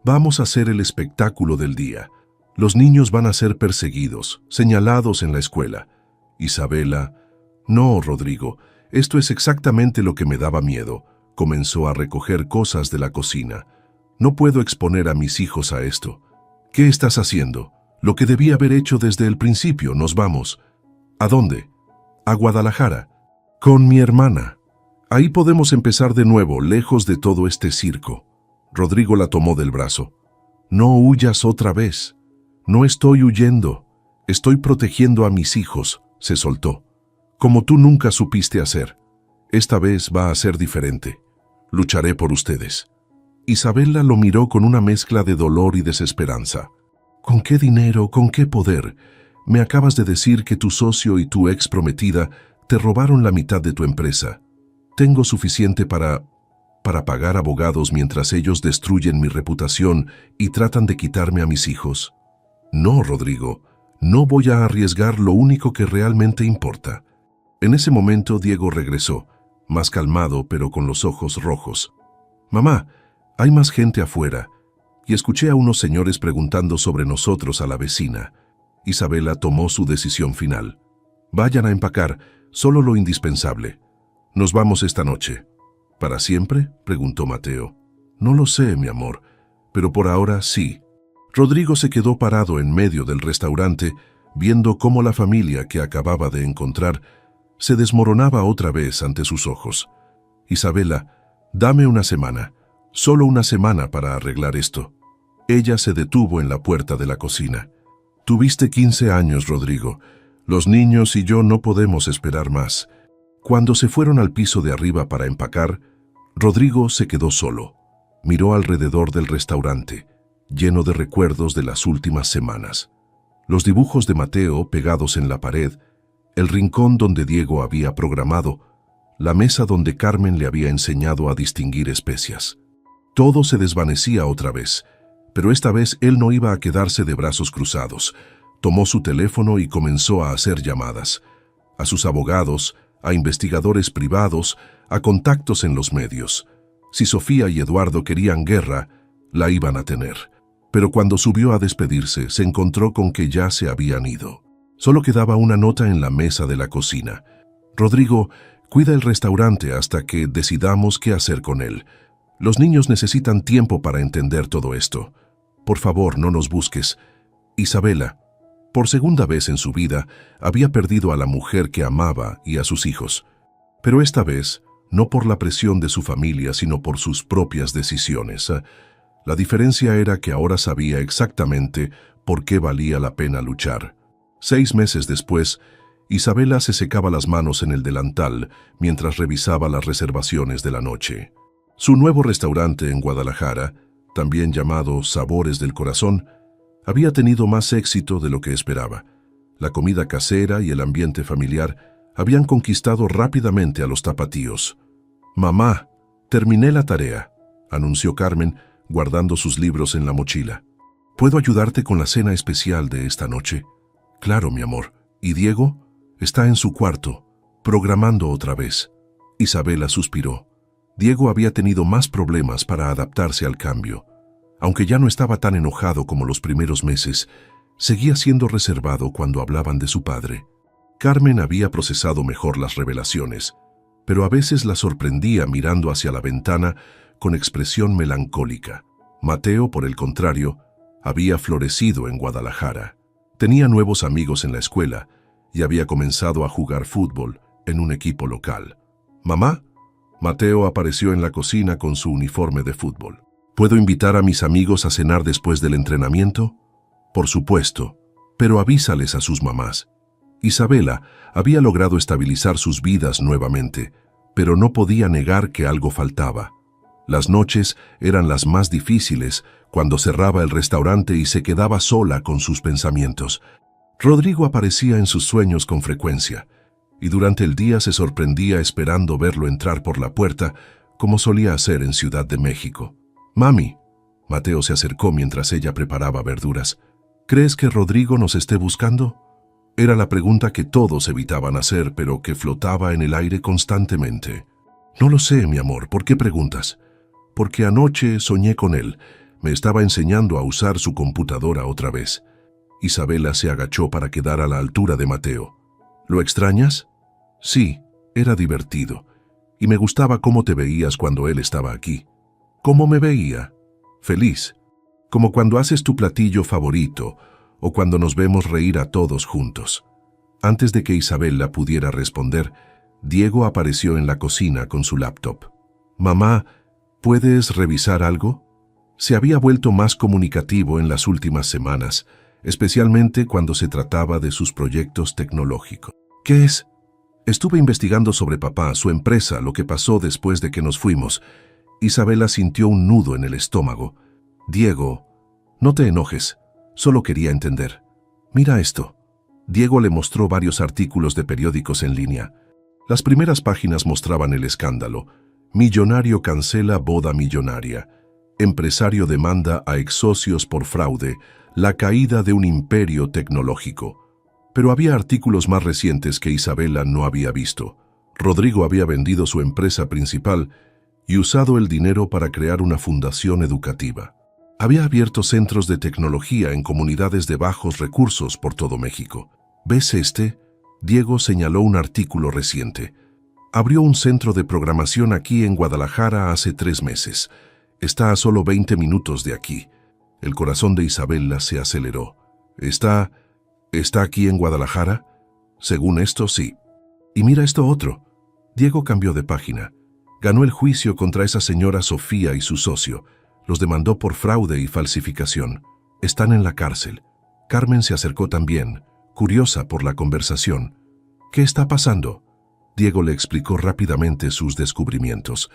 Speaker 1: Vamos a hacer el espectáculo del día. Los niños van a ser perseguidos, señalados en la escuela. Isabela, no, Rodrigo, esto es exactamente lo que me daba miedo. Comenzó a recoger cosas de la cocina. No puedo exponer a mis hijos a esto. ¿Qué estás haciendo? Lo que debía haber hecho desde el principio. Nos vamos. ¿A dónde? A Guadalajara. Con mi hermana. Ahí podemos empezar de nuevo, lejos de todo este circo. Rodrigo la tomó del brazo. No huyas otra vez. No estoy huyendo. Estoy protegiendo a mis hijos, se soltó. Como tú nunca supiste hacer. Esta vez va a ser diferente. Lucharé por ustedes. Isabela lo miró con una mezcla de dolor y desesperanza. ¿Con qué dinero, con qué poder? Me acabas de decir que tu socio y tu ex prometida te robaron la mitad de tu empresa. Tengo suficiente para pagar abogados mientras ellos destruyen mi reputación y tratan de quitarme a mis hijos. No, Rodrigo, no voy a arriesgar lo único que realmente importa. En ese momento Diego regresó, más calmado pero con los ojos rojos. Mamá, hay más gente afuera, y escuché a unos señores preguntando sobre nosotros a la vecina. Isabela tomó su decisión final. Vayan a empacar, solo lo indispensable. Nos vamos esta noche. ¿Para siempre?, preguntó Mateo. No lo sé, mi amor, pero por ahora sí. Rodrigo se quedó parado en medio del restaurante, viendo cómo la familia que acababa de encontrar se desmoronaba otra vez ante sus ojos. Isabela, dame una semana, solo una semana para arreglar esto. Ella se detuvo en la puerta de la cocina. Tuviste 15 años, Rodrigo. Los niños y yo no podemos esperar más. Cuando se fueron al piso de arriba para empacar, Rodrigo se quedó solo. Miró alrededor del restaurante, lleno de recuerdos de las últimas semanas. Los dibujos de Mateo pegados en la pared, el rincón donde Diego había programado, la mesa donde Carmen le había enseñado a distinguir especias. Todo se desvanecía otra vez, pero esta vez él no iba a quedarse de brazos cruzados. tomó su teléfono y comenzó a hacer llamadas. A sus abogados, a investigadores privados, a contactos en los medios. Si Sofía y Eduardo querían guerra, la iban a tener. Pero cuando subió a despedirse, se encontró con que ya se habían ido. Solo quedaba una nota en la mesa de la cocina. Rodrigo, cuida el restaurante hasta que decidamos qué hacer con él. Los niños necesitan tiempo para entender todo esto. Por favor, no nos busques. Isabela, por segunda vez en su vida, había perdido a la mujer que amaba y a sus hijos. Pero esta vez, no por la presión de su familia, sino por sus propias decisiones. La diferencia era que ahora sabía exactamente por qué valía la pena luchar. 6 meses después, Isabela se secaba las manos en el delantal mientras revisaba las reservaciones de la noche. Su nuevo restaurante en Guadalajara, también llamado Sabores del Corazón, había tenido más éxito de lo que esperaba. La comida casera y el ambiente familiar habían conquistado rápidamente a los tapatíos. «Mamá, terminé la tarea», anunció Carmen, guardando sus libros en la mochila. «¿Puedo ayudarte con la cena especial de esta noche?» «Claro, mi amor. ¿Y Diego?» «Está en su cuarto, programando otra vez». Isabela suspiró. Diego había tenido más problemas para adaptarse al cambio. Aunque ya no estaba tan enojado como los primeros meses, seguía siendo reservado cuando hablaban de su padre. Carmen había procesado mejor las revelaciones, pero a veces la sorprendía mirando hacia la ventana con expresión melancólica. Mateo, por el contrario, había florecido en Guadalajara. Tenía nuevos amigos en la escuela y había comenzado a jugar fútbol en un equipo local. «Mamá», Mateo apareció en la cocina con su uniforme de fútbol. «¿Puedo invitar a mis amigos a cenar después del entrenamiento?» «Por supuesto, pero avísales a sus mamás». Isabela había logrado estabilizar sus vidas nuevamente, pero no podía negar que algo faltaba. Las noches eran las más difíciles cuando cerraba el restaurante y se quedaba sola con sus pensamientos. Rodrigo aparecía en sus sueños con frecuencia, y durante el día se sorprendía esperando verlo entrar por la puerta, como solía hacer en Ciudad de México. «Mami», Mateo se acercó mientras ella preparaba verduras, «¿crees que Rodrigo nos esté buscando?» Era la pregunta que todos evitaban hacer, pero que flotaba en el aire constantemente. «No lo sé, mi amor, ¿por qué preguntas?» «Porque anoche soñé con él. Me estaba enseñando a usar su computadora otra vez». Isabela se agachó para quedar a la altura de Mateo. «¿Lo extrañas?» «Sí, era divertido. Y me gustaba cómo te veías cuando él estaba aquí». «¿Cómo me veía?» «Feliz. Como cuando haces tu platillo favorito o cuando nos vemos reír a todos juntos». Antes de que Isabela pudiera responder, Diego apareció en la cocina con su laptop. «Mamá, ¿puedes revisar algo?» Se había vuelto más comunicativo en las últimas semanas, especialmente cuando se trataba de sus proyectos tecnológicos. «¿Qué es?» «Estuve investigando sobre papá, su empresa, lo que pasó después de que nos fuimos». Isabela sintió un nudo en el estómago. «Diego, no te enojes, solo quería entender. Mira esto». Diego le mostró varios artículos de periódicos en línea. Las primeras páginas mostraban el escándalo. Millonario cancela boda millonaria. Empresario demanda a ex-socios por fraude. La caída de un imperio tecnológico. Pero había artículos más recientes que Isabela no había visto. Rodrigo había vendido su empresa principal y usado el dinero para crear una fundación educativa. Había abierto centros de tecnología en comunidades de bajos recursos por todo México. ¿Ves este? Diego señaló un artículo reciente. Abrió un centro de programación aquí en Guadalajara hace 3 meses. Está a solo 20 minutos de aquí. El corazón de Isabela se aceleró. ¿Está aquí en Guadalajara? Según esto, sí. Y mira esto otro. Diego cambió de página. Ganó el juicio contra esa señora Sofía y su socio. Los demandó por fraude y falsificación. Están en la cárcel. Carmen se acercó también, curiosa por la conversación. ¿Qué está pasando? Diego le explicó rápidamente sus descubrimientos.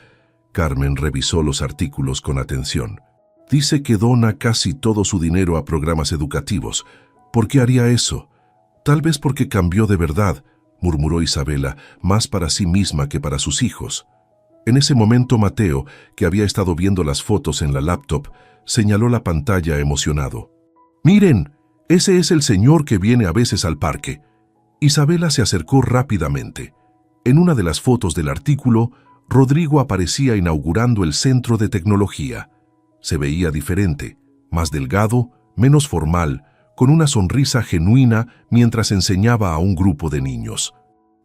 Speaker 1: Carmen revisó los artículos con atención. Dice que dona casi todo su dinero a programas educativos. ¿Por qué haría eso? Tal vez porque cambió de verdad, murmuró Isabela, más para sí misma que para sus hijos. En ese momento Mateo, que había estado viendo las fotos en la laptop, señaló la pantalla emocionado. «¡Miren! Ese es el señor que viene a veces al parque. Isabela se acercó rápidamente. En una de las fotos del artículo, Rodrigo aparecía inaugurando el centro de tecnología. Se veía diferente, más delgado, menos formal, con una sonrisa genuina mientras enseñaba a un grupo de niños.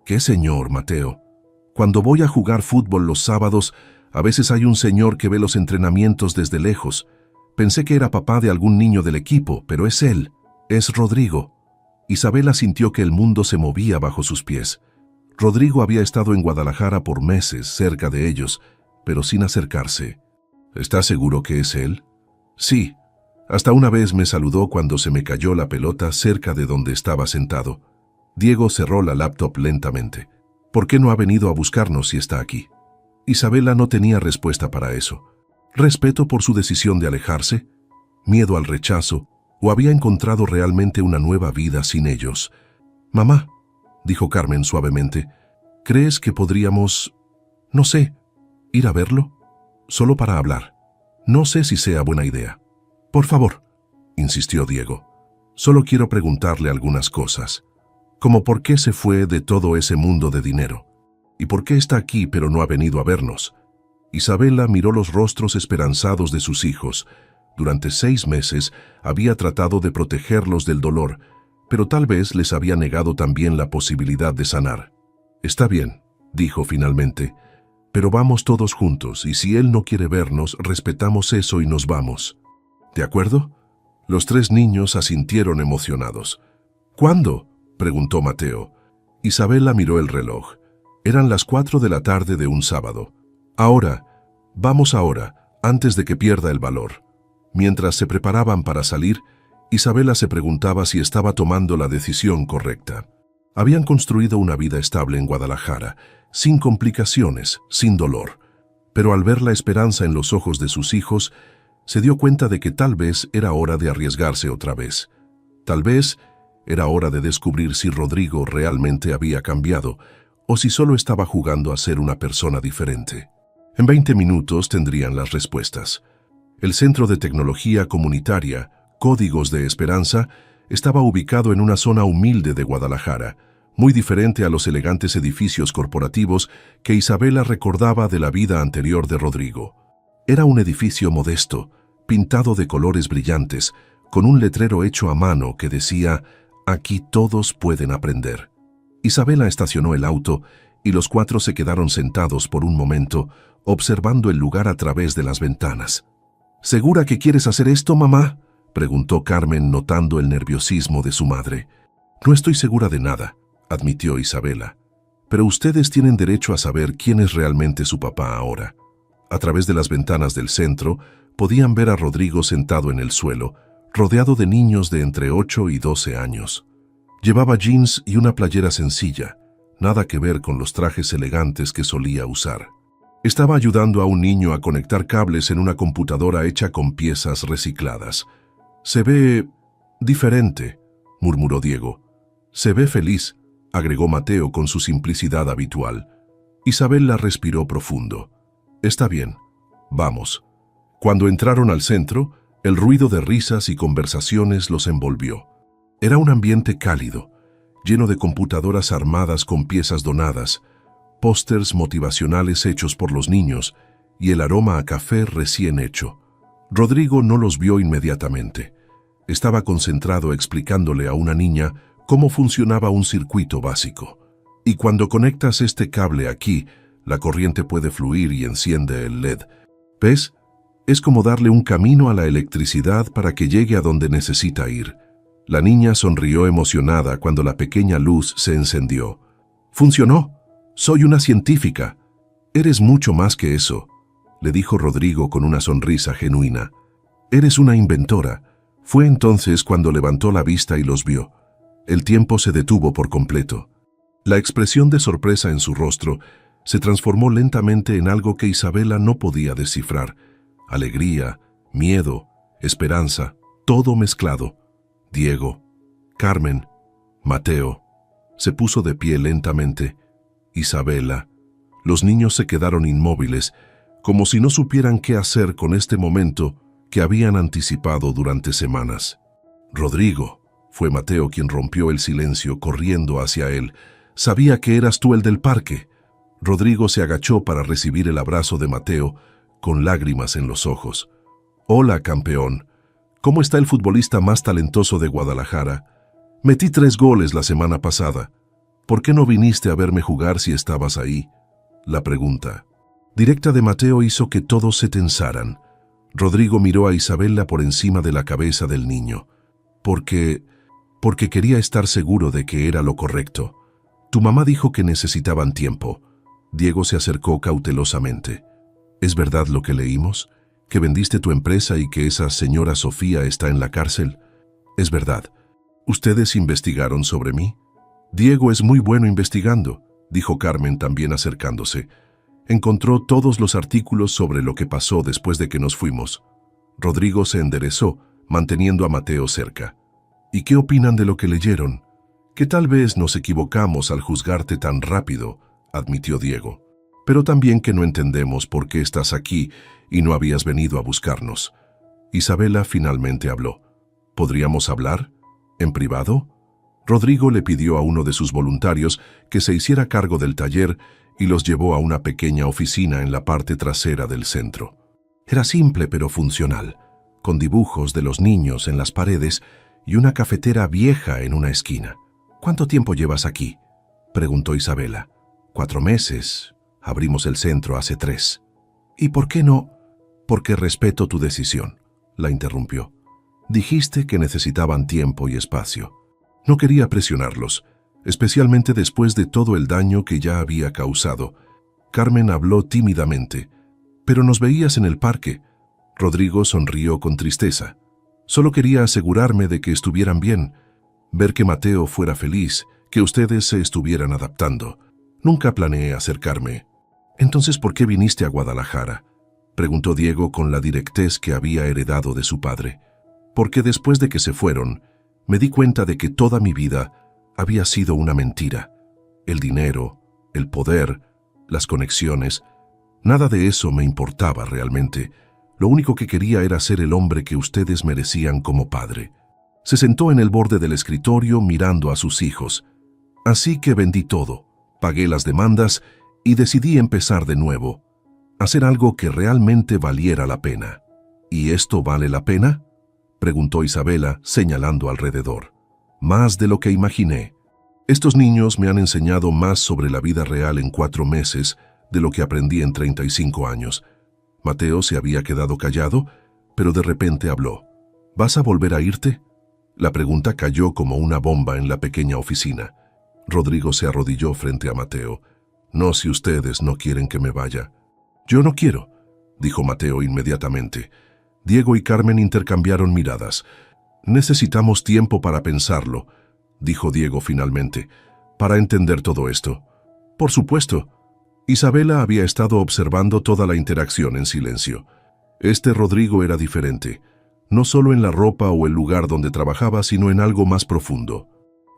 Speaker 1: ¿Qué señor, Mateo? Cuando voy a jugar fútbol los sábados, a veces hay un señor que ve los entrenamientos desde lejos. Pensé que era papá de algún niño del equipo, pero es él, es Rodrigo. Isabela sintió que el mundo se movía bajo sus pies. Rodrigo había estado en Guadalajara por meses, cerca de ellos, pero sin acercarse. ¿Estás seguro que es él? Sí. Hasta una vez me saludó cuando se me cayó la pelota cerca de donde estaba sentado. Diego cerró la laptop lentamente. ¿Por qué no ha venido a buscarnos si está aquí? Isabela no tenía respuesta para eso. ¿Respeto por su decisión de alejarse? ¿Miedo al rechazo? ¿O había encontrado realmente una nueva vida sin ellos? Mamá, dijo Carmen suavemente, ¿crees que podríamos, no sé, ir a verlo? Solo para hablar. No sé si sea buena idea. Por favor, insistió Diego. Solo quiero preguntarle algunas cosas. Como por qué se fue de todo ese mundo de dinero. ¿Y por qué está aquí pero no ha venido a vernos? Isabela miró los rostros esperanzados de sus hijos. Durante 6 meses había tratado de protegerlos del dolor, pero tal vez les había negado también la posibilidad de sanar. Está bien, dijo finalmente, pero vamos todos juntos y si él no quiere vernos, respetamos eso y nos vamos. ¿De acuerdo? Los 3 niños asintieron emocionados. ¿Cuándo?, preguntó Mateo. Isabela miró el reloj. Eran las 4 de la tarde de un sábado. Ahora, vamos ahora, antes de que pierda el valor. Mientras se preparaban para salir, Isabela se preguntaba si estaba tomando la decisión correcta. Habían construido una vida estable en Guadalajara, sin complicaciones, sin dolor. Pero al ver la esperanza en los ojos de sus hijos, se dio cuenta de que tal vez era hora de arriesgarse otra vez. Tal vez era hora de descubrir si Rodrigo realmente había cambiado o si solo estaba jugando a ser una persona diferente. En 20 minutos tendrían las respuestas. El Centro de Tecnología Comunitaria, Códigos de Esperanza, estaba ubicado en una zona humilde de Guadalajara, muy diferente a los elegantes edificios corporativos que Isabela recordaba de la vida anterior de Rodrigo. Era un edificio modesto, pintado de colores brillantes, con un letrero hecho a mano que decía «Aquí todos pueden aprender». Isabela estacionó el auto y los 4 se quedaron sentados por un momento, observando el lugar a través de las ventanas. ¿Segura que quieres hacer esto, mamá?, preguntó Carmen notando el nerviosismo de su madre. No estoy segura de nada, admitió Isabela. Pero ustedes tienen derecho a saber quién es realmente su papá ahora. A través de las ventanas del centro, podían ver a Rodrigo sentado en el suelo, rodeado de niños de entre 8 y 12 años. Llevaba jeans y una playera sencilla, nada que ver con los trajes elegantes que solía usar. Estaba ayudando a un niño a conectar cables en una computadora hecha con piezas recicladas. «Se ve diferente», murmuró Diego. «Se ve feliz», agregó Mateo con su simplicidad habitual. Isabela respiró profundo. «Está bien, vamos». Cuando entraron al centro, el ruido de risas y conversaciones los envolvió. Era un ambiente cálido, lleno de computadoras armadas con piezas donadas, pósters motivacionales hechos por los niños y el aroma a café recién hecho. Rodrigo no los vio inmediatamente. Estaba concentrado explicándole a una niña cómo funcionaba un circuito básico. Y cuando conectas este cable aquí, la corriente puede fluir y enciende el LED. ¿Ves? Es como darle un camino a la electricidad para que llegue a donde necesita ir. La niña sonrió emocionada cuando la pequeña luz se encendió. «¡Funcionó! Soy una científica». «Eres mucho más que eso», le dijo Rodrigo con una sonrisa genuina. «Eres una inventora». Fue entonces cuando levantó la vista y los vio. El tiempo se detuvo por completo. La expresión de sorpresa en su rostro se transformó lentamente en algo que Isabela no podía descifrar. Alegría, miedo, esperanza, todo mezclado. Diego, Carmen, Mateo. Se puso de pie lentamente. Isabela. Los niños se quedaron inmóviles, como si no supieran qué hacer con este momento que habían anticipado durante semanas. «Rodrigo», Fue Mateo quien rompió el silencio corriendo hacia él. «Sabía que eras tú el del parque». Rodrigo se agachó para recibir el abrazo de Mateo, con lágrimas en los ojos. «Hola, campeón. ¿Cómo está el futbolista más talentoso de Guadalajara? Metí 3 goles la semana pasada. ¿Por qué no viniste a verme jugar si estabas ahí?». La pregunta directa de Mateo hizo que todos se tensaran. Rodrigo miró a Isabela por encima de la cabeza del niño. Porque quería estar seguro de que era lo correcto. «Tu mamá dijo que necesitaban tiempo». Diego se acercó cautelosamente. «¿Es verdad lo que leímos? ¿Que vendiste tu empresa y que esa señora Sofía está en la cárcel?». «Es verdad. ¿Ustedes investigaron sobre mí?». «Diego es muy bueno investigando», dijo Carmen también acercándose. «Encontró todos los artículos sobre lo que pasó después de que nos fuimos». Rodrigo se enderezó, manteniendo a Mateo cerca. «¿Y qué opinan de lo que leyeron?». «Que tal vez nos equivocamos al juzgarte tan rápido», admitió Diego. «Pero también que no entendemos por qué estás aquí y no habías venido a buscarnos». Isabela finalmente habló. «¿Podríamos hablar? ¿En privado?». Rodrigo le pidió a uno de sus voluntarios que se hiciera cargo del taller y los llevó a una pequeña oficina en la parte trasera del centro. Era simple pero funcional, con dibujos de los niños en las paredes y una cafetera vieja en una esquina. «¿Cuánto tiempo llevas aquí?», preguntó Isabela. «4 meses. Abrimos el centro hace 3. «¿Y por qué no?». «Porque respeto tu decisión», la interrumpió. «Dijiste que necesitaban tiempo y espacio. No quería presionarlos, especialmente después de todo el daño que ya había causado». Carmen habló tímidamente. «Pero nos veías en el parque». Rodrigo sonrió con tristeza. «Solo quería asegurarme de que estuvieran bien, ver que Mateo fuera feliz, que ustedes se estuvieran adaptando. Nunca planeé acercarme». «Entonces, ¿por qué viniste a Guadalajara?», preguntó Diego con la directez que había heredado de su padre. «Porque después de que se fueron, me di cuenta de que toda mi vida había sido una mentira. El dinero, el poder, las conexiones, nada de eso me importaba realmente. Lo único que quería era ser el hombre que ustedes merecían como padre». Se sentó en el borde del escritorio mirando a sus hijos. «Así que vendí todo, pagué las demandas y decidí empezar de nuevo, hacer algo que realmente valiera la pena». «¿Y esto vale la pena?», preguntó Isabela, señalando alrededor. «Más de lo que imaginé. Estos niños me han enseñado más sobre la vida real en 4 meses de lo que aprendí en 35 años». Mateo se había quedado callado, pero de repente habló. «¿Vas a volver a irte?». La pregunta cayó como una bomba en la pequeña oficina. Rodrigo se arrodilló frente a Mateo. «No, si ustedes no quieren que me vaya». «Yo no quiero», dijo Mateo inmediatamente. Diego y Carmen intercambiaron miradas. «Necesitamos tiempo para pensarlo», dijo Diego finalmente, «para entender todo esto». «Por supuesto». Isabela había estado observando toda la interacción en silencio. Rodrigo era diferente, no solo en la ropa o el lugar donde trabajaba, sino en algo más profundo.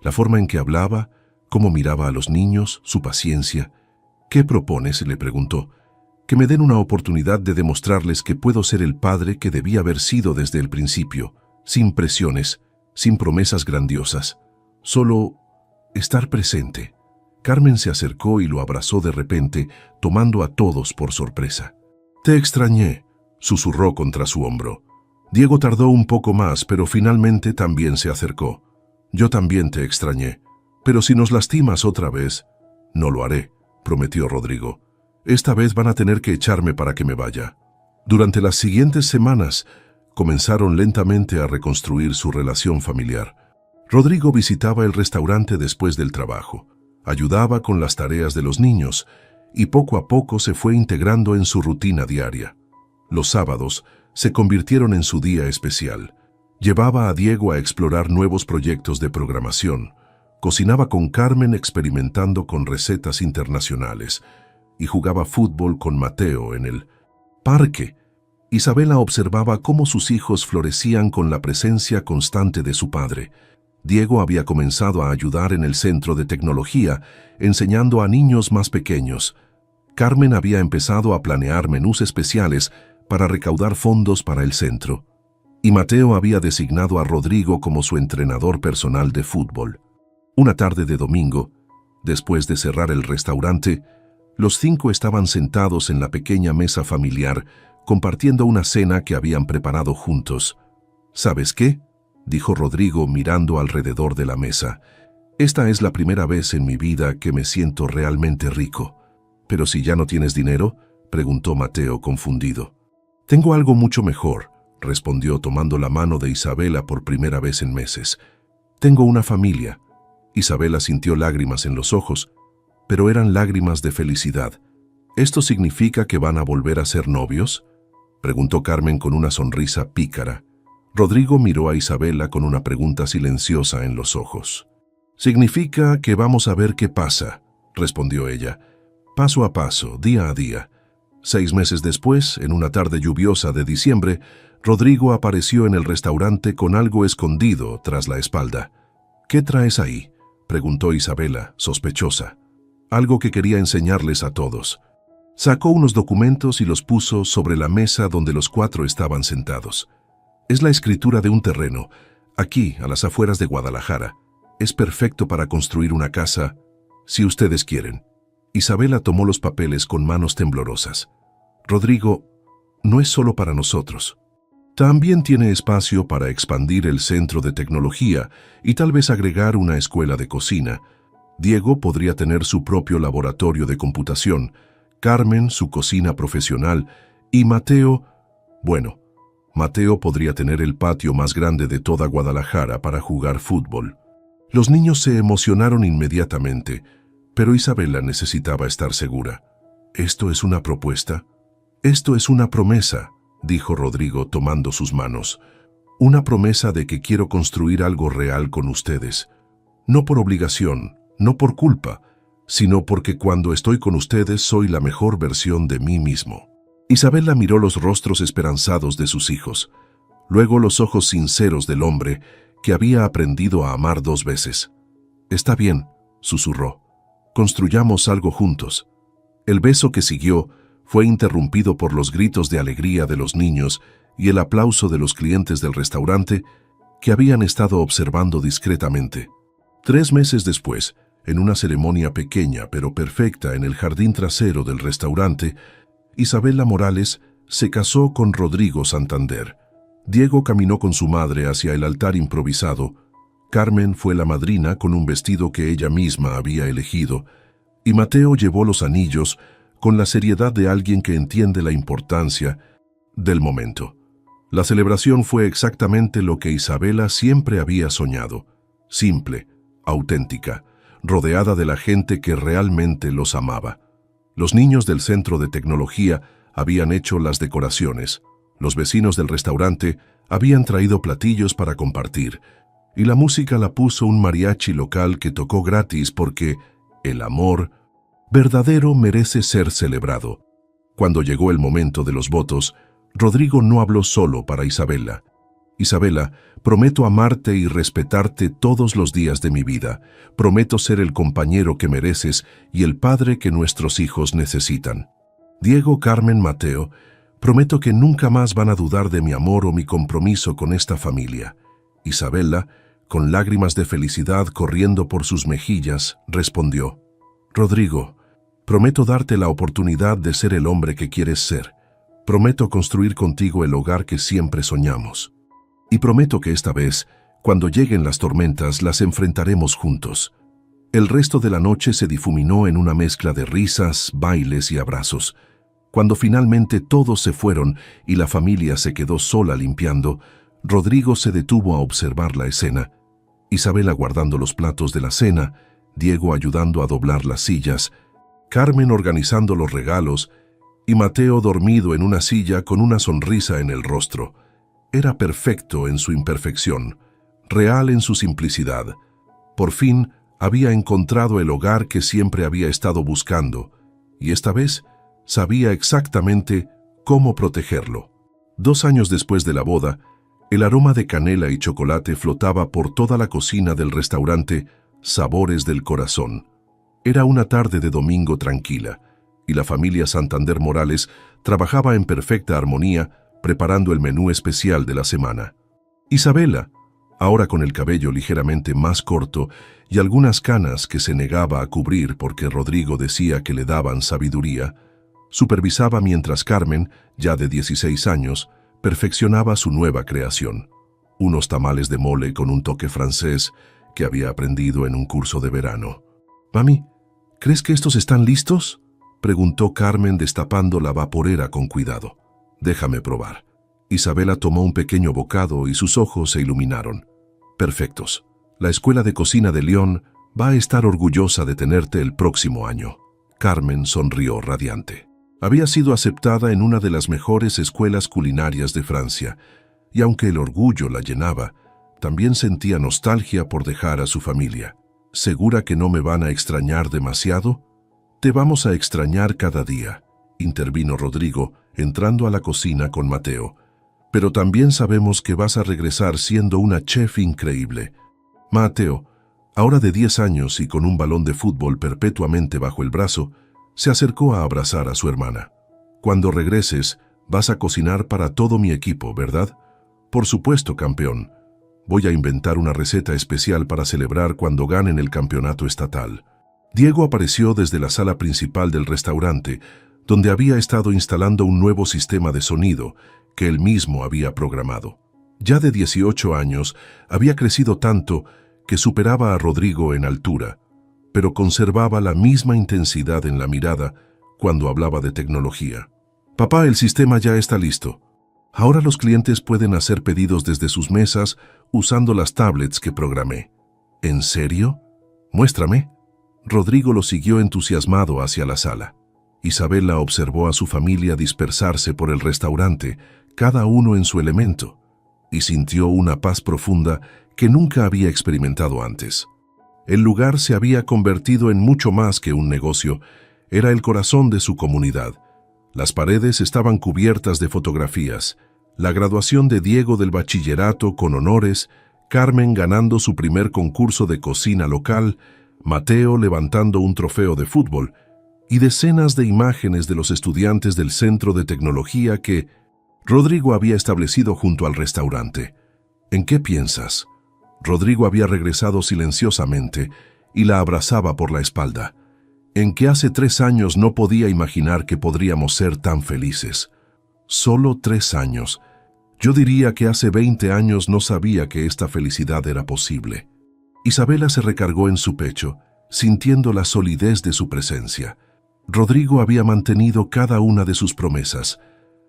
Speaker 1: La forma en que hablaba, cómo miraba a los niños, su paciencia. «¿Qué propones?», le preguntó. «Que me den una oportunidad de demostrarles que puedo ser el padre que debía haber sido desde el principio, sin presiones, sin promesas grandiosas. Solo estar presente». Carmen se acercó y lo abrazó de repente, tomando a todos por sorpresa. «Te extrañé», susurró contra su hombro. Diego tardó un poco más, pero finalmente también se acercó. «Yo también te extrañé, pero si nos lastimas otra vez». «No lo haré», prometió Rodrigo. «Esta vez van a tener que echarme para que me vaya». Durante las siguientes semanas, comenzaron lentamente a reconstruir su relación familiar. Rodrigo visitaba el restaurante después del trabajo, ayudaba con las tareas de los niños y poco a poco se fue integrando en su rutina diaria. Los sábados se convirtieron en su día especial. Llevaba a Diego a explorar nuevos proyectos de programación, cocinaba con Carmen experimentando con recetas internacionales y jugaba fútbol con Mateo en el parque. Isabela observaba cómo sus hijos florecían con la presencia constante de su padre. Diego había comenzado a ayudar en el centro de tecnología, enseñando a niños más pequeños. Carmen había empezado a planear menús especiales para recaudar fondos para el centro. y Mateo había designado a Rodrigo como su entrenador personal de fútbol. Una tarde de domingo, después de cerrar el restaurante, los 5 estaban sentados en la pequeña mesa familiar, compartiendo una cena que habían preparado juntos. ¿Sabes qué?, dijo Rodrigo mirando alrededor de la mesa. Esta es la primera vez en mi vida que me siento realmente rico. ¿Pero si ya no tienes dinero?, preguntó Mateo confundido. Tengo algo mucho mejor, respondió tomando la mano de Isabela por primera vez en meses. Tengo una familia. Isabela sintió lágrimas en los ojos, pero eran lágrimas de felicidad. ¿Esto significa que van a volver a ser novios?, preguntó Carmen con una sonrisa pícara. Rodrigo miró a Isabela con una pregunta silenciosa en los ojos. Significa que vamos a ver qué pasa, respondió ella. Paso a paso, día a día. 6 meses después, en una tarde lluviosa de diciembre, Rodrigo apareció en el restaurante con algo escondido tras la espalda. ¿Qué traes ahí?, preguntó Isabela, sospechosa. Algo que quería enseñarles a todos. Sacó unos documentos y los puso sobre la mesa donde los 4 estaban sentados. Es la escritura de un terreno, aquí, a las afueras de Guadalajara. Es perfecto para construir una casa, si ustedes quieren. Isabela tomó los papeles con manos temblorosas. Rodrigo, no es solo para nosotros. También tiene espacio para expandir el centro de tecnología y tal vez agregar una escuela de cocina. Diego podría tener su propio laboratorio de computación, Carmen su cocina profesional y Mateo, bueno, Mateo podría tener el patio más grande de toda Guadalajara para jugar fútbol. Los niños se emocionaron inmediatamente, pero Isabela necesitaba estar segura. ¿Esto es una propuesta? Esto es una promesa, dijo Rodrigo tomando sus manos. Una promesa de que quiero construir algo real con ustedes. No por obligación, no por culpa, sino porque cuando estoy con ustedes soy la mejor versión de mí mismo. Isabela miró los rostros esperanzados de sus hijos, luego los ojos sinceros del hombre que había aprendido a amar 2 veces. Está bien, susurró. Construyamos algo juntos. El beso que siguió fue interrumpido por los gritos de alegría de los niños y el aplauso de los clientes del restaurante que habían estado observando discretamente. 3 meses después, en una ceremonia pequeña pero perfecta en el jardín trasero del restaurante, Isabela Morales se casó con Rodrigo Santander. Diego caminó con su madre hacia el altar improvisado. Carmen fue la madrina con un vestido que ella misma había elegido, y Mateo llevó los anillos con la seriedad de alguien que entiende la importancia del momento. La celebración fue exactamente lo que Isabela siempre había soñado: simple, auténtica, rodeada de la gente que realmente los amaba. Los niños del centro de tecnología habían hecho las decoraciones, los vecinos del restaurante habían traído platillos para compartir, y la música la puso un mariachi local que tocó gratis porque el amor verdadero merece ser celebrado. Cuando llegó el momento de los votos, Rodrigo no habló solo para Isabela. Isabela, prometo amarte y respetarte todos los días de mi vida. Prometo ser el compañero que mereces y el padre que nuestros hijos necesitan. Diego, Carmen, Mateo, prometo que nunca más van a dudar de mi amor o mi compromiso con esta familia. Isabela, con lágrimas de felicidad corriendo por sus mejillas, respondió: Rodrigo, prometo darte la oportunidad de ser el hombre que quieres ser. Prometo construir contigo el hogar que siempre soñamos. Y prometo que esta vez, cuando lleguen las tormentas, las enfrentaremos juntos. El resto de la noche se difuminó en una mezcla de risas, bailes y abrazos. Cuando finalmente todos se fueron y la familia se quedó sola limpiando, Rodrigo se detuvo a observar la escena. Isabela guardando los platos de la cena, Diego ayudando a doblar las sillas, Carmen organizando los regalos y Mateo dormido en una silla con una sonrisa en el rostro. Era perfecto en su imperfección, real en su simplicidad. Por fin había encontrado el hogar que siempre había estado buscando, y esta vez sabía exactamente cómo protegerlo. 2 años después de la boda, el aroma de canela y chocolate flotaba por toda la cocina del restaurante Sabores del Corazón. Era una tarde de domingo tranquila, y la familia Santander Morales trabajaba en perfecta armonía, preparando el menú especial de la semana. Isabela, ahora con el cabello ligeramente más corto y algunas canas que se negaba a cubrir porque Rodrigo decía que le daban sabiduría, supervisaba mientras Carmen, ya de 16 años, perfeccionaba su nueva creación, unos tamales de mole con un toque francés que había aprendido en un curso de verano. «Mami, ¿crees que estos están listos?», preguntó Carmen destapando la vaporera con cuidado. «Déjame probar». Isabela tomó un pequeño bocado y sus ojos se iluminaron. «Perfectos. La Escuela de Cocina de Lyon va a estar orgullosa de tenerte el próximo año». Carmen sonrió radiante. Había sido aceptada en una de las mejores escuelas culinarias de Francia, y aunque el orgullo la llenaba, también sentía nostalgia por dejar a su familia. «¿Segura que no me van a extrañar demasiado?». «Te vamos a extrañar cada día», intervino Rodrigo, entrando a la cocina con Mateo. «Pero también sabemos que vas a regresar siendo una chef increíble». Mateo, ahora de 10 años y con un balón de fútbol perpetuamente bajo el brazo, se acercó a abrazar a su hermana. «Cuando regreses, vas a cocinar para todo mi equipo, ¿verdad?». «Por supuesto, campeón. Voy a inventar una receta especial para celebrar cuando ganen el campeonato estatal». Diego apareció desde la sala principal del restaurante, donde había estado instalando un nuevo sistema de sonido que él mismo había programado. Ya de 18 años, había crecido tanto que superaba a Rodrigo en altura, pero conservaba la misma intensidad en la mirada cuando hablaba de tecnología. «Papá, el sistema ya está listo. Ahora los clientes pueden hacer pedidos desde sus mesas usando las tablets que programé». «¿En serio? Muéstrame». Rodrigo lo siguió entusiasmado hacia la sala. Isabela observó a su familia dispersarse por el restaurante, cada uno en su elemento, y sintió una paz profunda que nunca había experimentado antes. El lugar se había convertido en mucho más que un negocio, era el corazón de su comunidad. Las paredes estaban cubiertas de fotografías, la graduación de Diego del bachillerato con honores, Carmen ganando su primer concurso de cocina local, Mateo levantando un trofeo de fútbol, y decenas de imágenes de los estudiantes del centro de tecnología que Rodrigo había establecido junto al restaurante. «¿En qué piensas?». Rodrigo había regresado silenciosamente y la abrazaba por la espalda. «En que hace 3 años no podía imaginar que podríamos ser tan felices». «Solo 3 años. Yo diría que hace 20 años no sabía que esta felicidad era posible». Isabela se recargó en su pecho, sintiendo la solidez de su presencia. Rodrigo había mantenido cada una de sus promesas.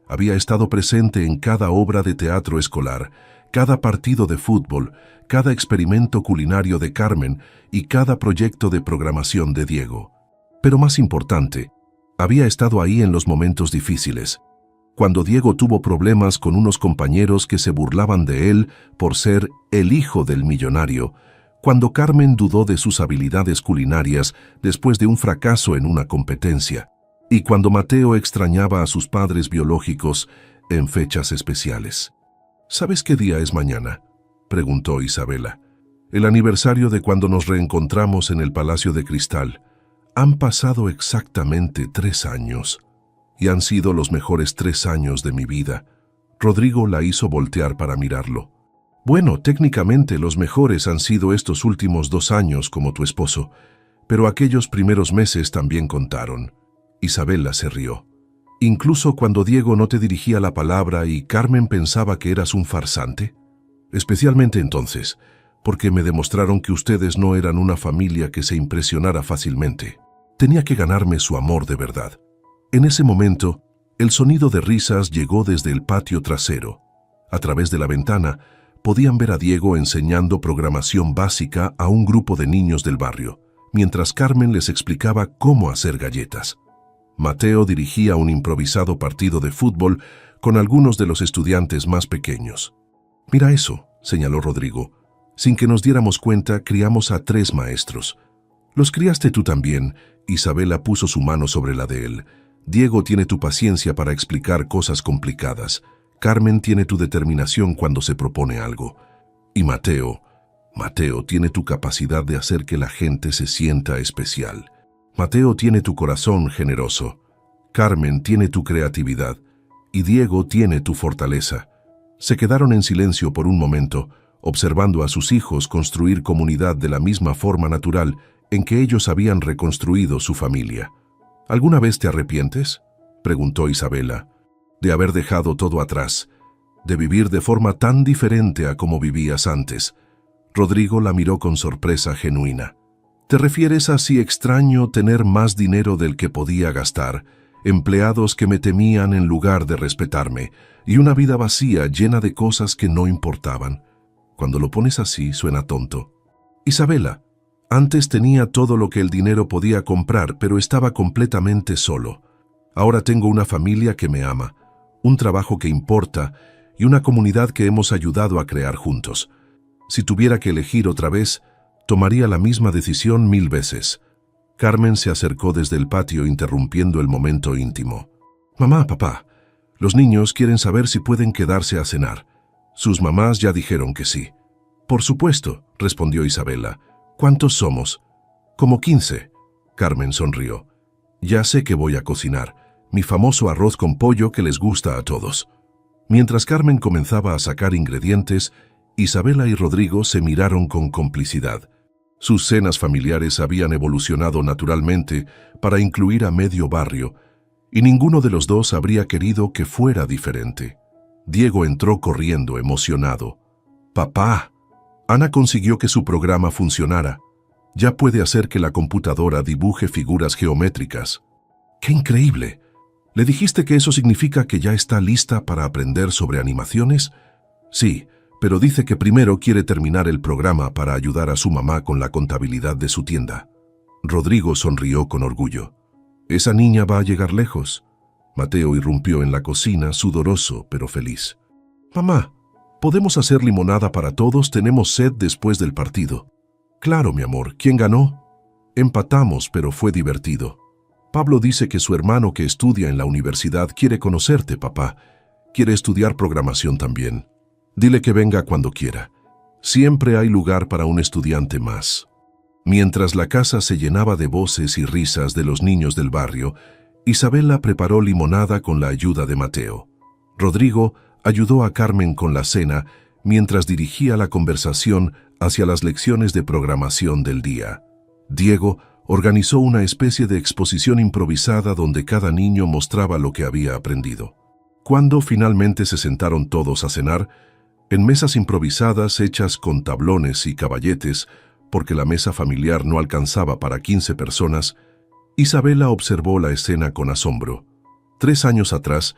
Speaker 1: Había estado presente en cada obra de teatro escolar, cada partido de fútbol, cada experimento culinario de Carmen y cada proyecto de programación de Diego. Pero más importante, había estado ahí en los momentos difíciles. Cuando Diego tuvo problemas con unos compañeros que se burlaban de él por ser el hijo del millonario, cuando Carmen dudó de sus habilidades culinarias después de un fracaso en una competencia, y cuando Mateo extrañaba a sus padres biológicos en fechas especiales. «¿Sabes qué día es mañana?», preguntó Isabela. «El aniversario de cuando nos reencontramos en el Palacio de Cristal. Han pasado exactamente 3 años, y han sido los mejores 3 años de mi vida». Rodrigo la hizo voltear para mirarlo. «Bueno, técnicamente los mejores han sido estos últimos 2 años como tu esposo, pero aquellos primeros meses también contaron». Isabela se rió. «¿Incluso cuando Diego no te dirigía la palabra y Carmen pensaba que eras un farsante?» «Especialmente entonces, porque me demostraron que ustedes no eran una familia que se impresionara fácilmente. Tenía que ganarme su amor de verdad». En ese momento, el sonido de risas llegó desde el patio trasero. A través de la ventana, podían ver a Diego enseñando programación básica a un grupo de niños del barrio, mientras Carmen les explicaba cómo hacer galletas. Mateo dirigía un improvisado partido de fútbol con algunos de los estudiantes más pequeños. «Mira eso», señaló Rodrigo. «Sin que nos diéramos cuenta, criamos a 3 maestros. Los criaste tú también». Isabela puso su mano sobre la de él. «Diego tiene tu paciencia para explicar cosas complicadas. Carmen tiene tu determinación cuando se propone algo. Y Mateo tiene tu capacidad de hacer que la gente se sienta especial. Mateo tiene tu corazón generoso. Carmen tiene tu creatividad. y Diego tiene tu fortaleza. Se quedaron en silencio por un momento, observando a sus hijos construir comunidad de la misma forma natural en que ellos habían reconstruido su familia. ¿Alguna vez te arrepientes?, preguntó Isabela, de haber dejado todo atrás, de vivir de forma tan diferente a como vivías antes. Rodrigo la miró con sorpresa genuina. ¿Te refieres a si extraño tener más dinero del que podía gastar, empleados que me temían en lugar de respetarme, y una vida vacía llena de cosas que no importaban? Cuando lo pones así, suena tonto. Isabela, antes tenía todo lo que el dinero podía comprar, pero estaba completamente solo. Ahora tengo una familia que me ama, un trabajo que importa y una comunidad que hemos ayudado a crear juntos. Si tuviera que elegir otra vez, tomaría la misma decisión 1000 veces. Carmen se acercó desde el patio interrumpiendo el momento íntimo. Mamá, papá, los niños quieren saber si pueden quedarse a cenar. Sus mamás ya dijeron que sí. Por supuesto, respondió Isabela. ¿Cuántos somos? Como 15. Carmen sonrió. Ya sé que voy a cocinar, mi famoso arroz con pollo que les gusta a todos. Mientras Carmen comenzaba a sacar ingredientes, Isabela y Rodrigo se miraron con complicidad. Sus cenas familiares habían evolucionado naturalmente para incluir a medio barrio, y ninguno de los dos habría querido que fuera diferente. Diego entró corriendo, emocionado. «Papá, Ana consiguió que su programa funcionara. Ya puede hacer que la computadora dibuje figuras geométricas». «¡Qué increíble! ¿Le dijiste que eso significa que ya está lista para aprender sobre animaciones?» «Sí, pero dice que primero quiere terminar el programa para ayudar a su mamá con la contabilidad de su tienda». Rodrigo sonrió con orgullo. «Esa niña va a llegar lejos». Mateo irrumpió en la cocina, sudoroso pero feliz. «Mamá, ¿podemos hacer limonada para todos? Tenemos sed después del partido». «Claro, mi amor. ¿Quién ganó?» «Empatamos, pero fue divertido. Pablo dice que su hermano que estudia en la universidad quiere conocerte, papá. Quiere estudiar programación también. Dile que venga cuando quiera. Siempre hay lugar para un estudiante más». Mientras la casa se llenaba de voces y risas de los niños del barrio, Isabela preparó limonada con la ayuda de Mateo. Rodrigo ayudó a Carmen con la cena mientras dirigía la conversación hacia las lecciones de programación del día. Diego organizó una especie de exposición improvisada donde cada niño mostraba lo que había aprendido. Cuando finalmente se sentaron todos a cenar, en mesas improvisadas hechas con tablones y caballetes, porque la mesa familiar no alcanzaba para 15 personas, Isabela observó la escena con asombro. 3 años atrás,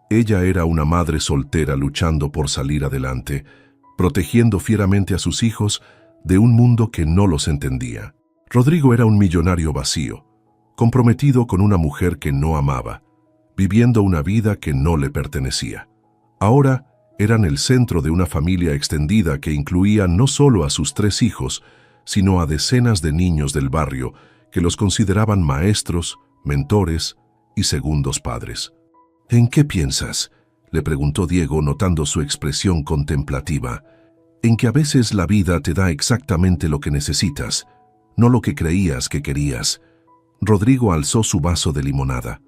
Speaker 1: ella era una madre soltera luchando por salir adelante, protegiendo fieramente a sus hijos de un mundo que no los entendía. Rodrigo era un millonario vacío, comprometido con una mujer que no amaba, viviendo una vida que no le pertenecía. Ahora eran el centro de una familia extendida que incluía no solo a sus 3 hijos, sino a decenas de niños del barrio que los consideraban maestros, mentores y segundos padres. «¿En qué piensas?», le preguntó Diego notando su expresión contemplativa. «En que a veces la vida te da exactamente lo que necesitas, no lo que creías que querías». Rodrigo alzó su vaso de limonada.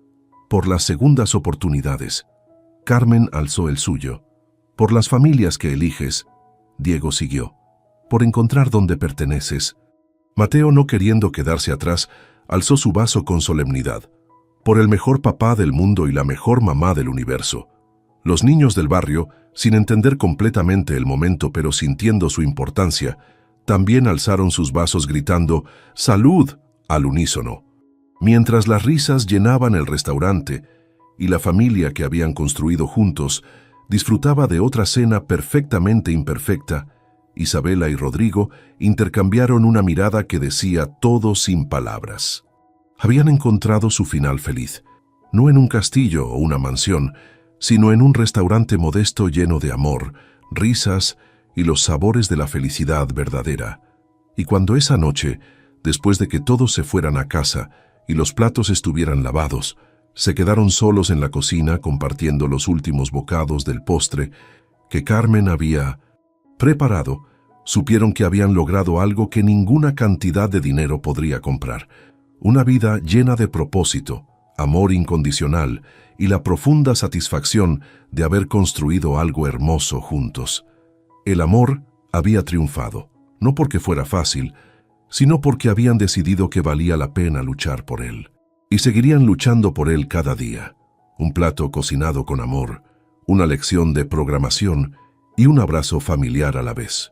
Speaker 1: «Por las segundas oportunidades». Carmen alzó el suyo. «Por las familias que eliges». Diego siguió. «Por encontrar dónde perteneces». Mateo, no queriendo quedarse atrás, alzó su vaso con solemnidad. «Por el mejor papá del mundo y la mejor mamá del universo». Los niños del barrio, sin entender completamente el momento pero sintiendo su importancia, también alzaron sus vasos gritando «¡Salud!» al unísono. Mientras las risas llenaban el restaurante y la familia que habían construido juntos disfrutaba de otra cena perfectamente imperfecta, Isabela y Rodrigo intercambiaron una mirada que decía todo sin palabras. Habían encontrado su final feliz, no en un castillo o una mansión, sino en un restaurante modesto lleno de amor, risas y los sabores de la felicidad verdadera. Y cuando esa noche, después de que todos se fueran a casa y los platos estuvieran lavados, se quedaron solos en la cocina compartiendo los últimos bocados del postre que Carmen había preparado, supieron que habían logrado algo que ninguna cantidad de dinero podría comprar: una vida llena de propósito, amor incondicional y la profunda satisfacción de haber construido algo hermoso juntos. El amor había triunfado, no porque fuera fácil, sino porque habían decidido que valía la pena luchar por él. Y seguirían luchando por él cada día. Un plato cocinado con amor, una lección de programación y un abrazo familiar a la vez.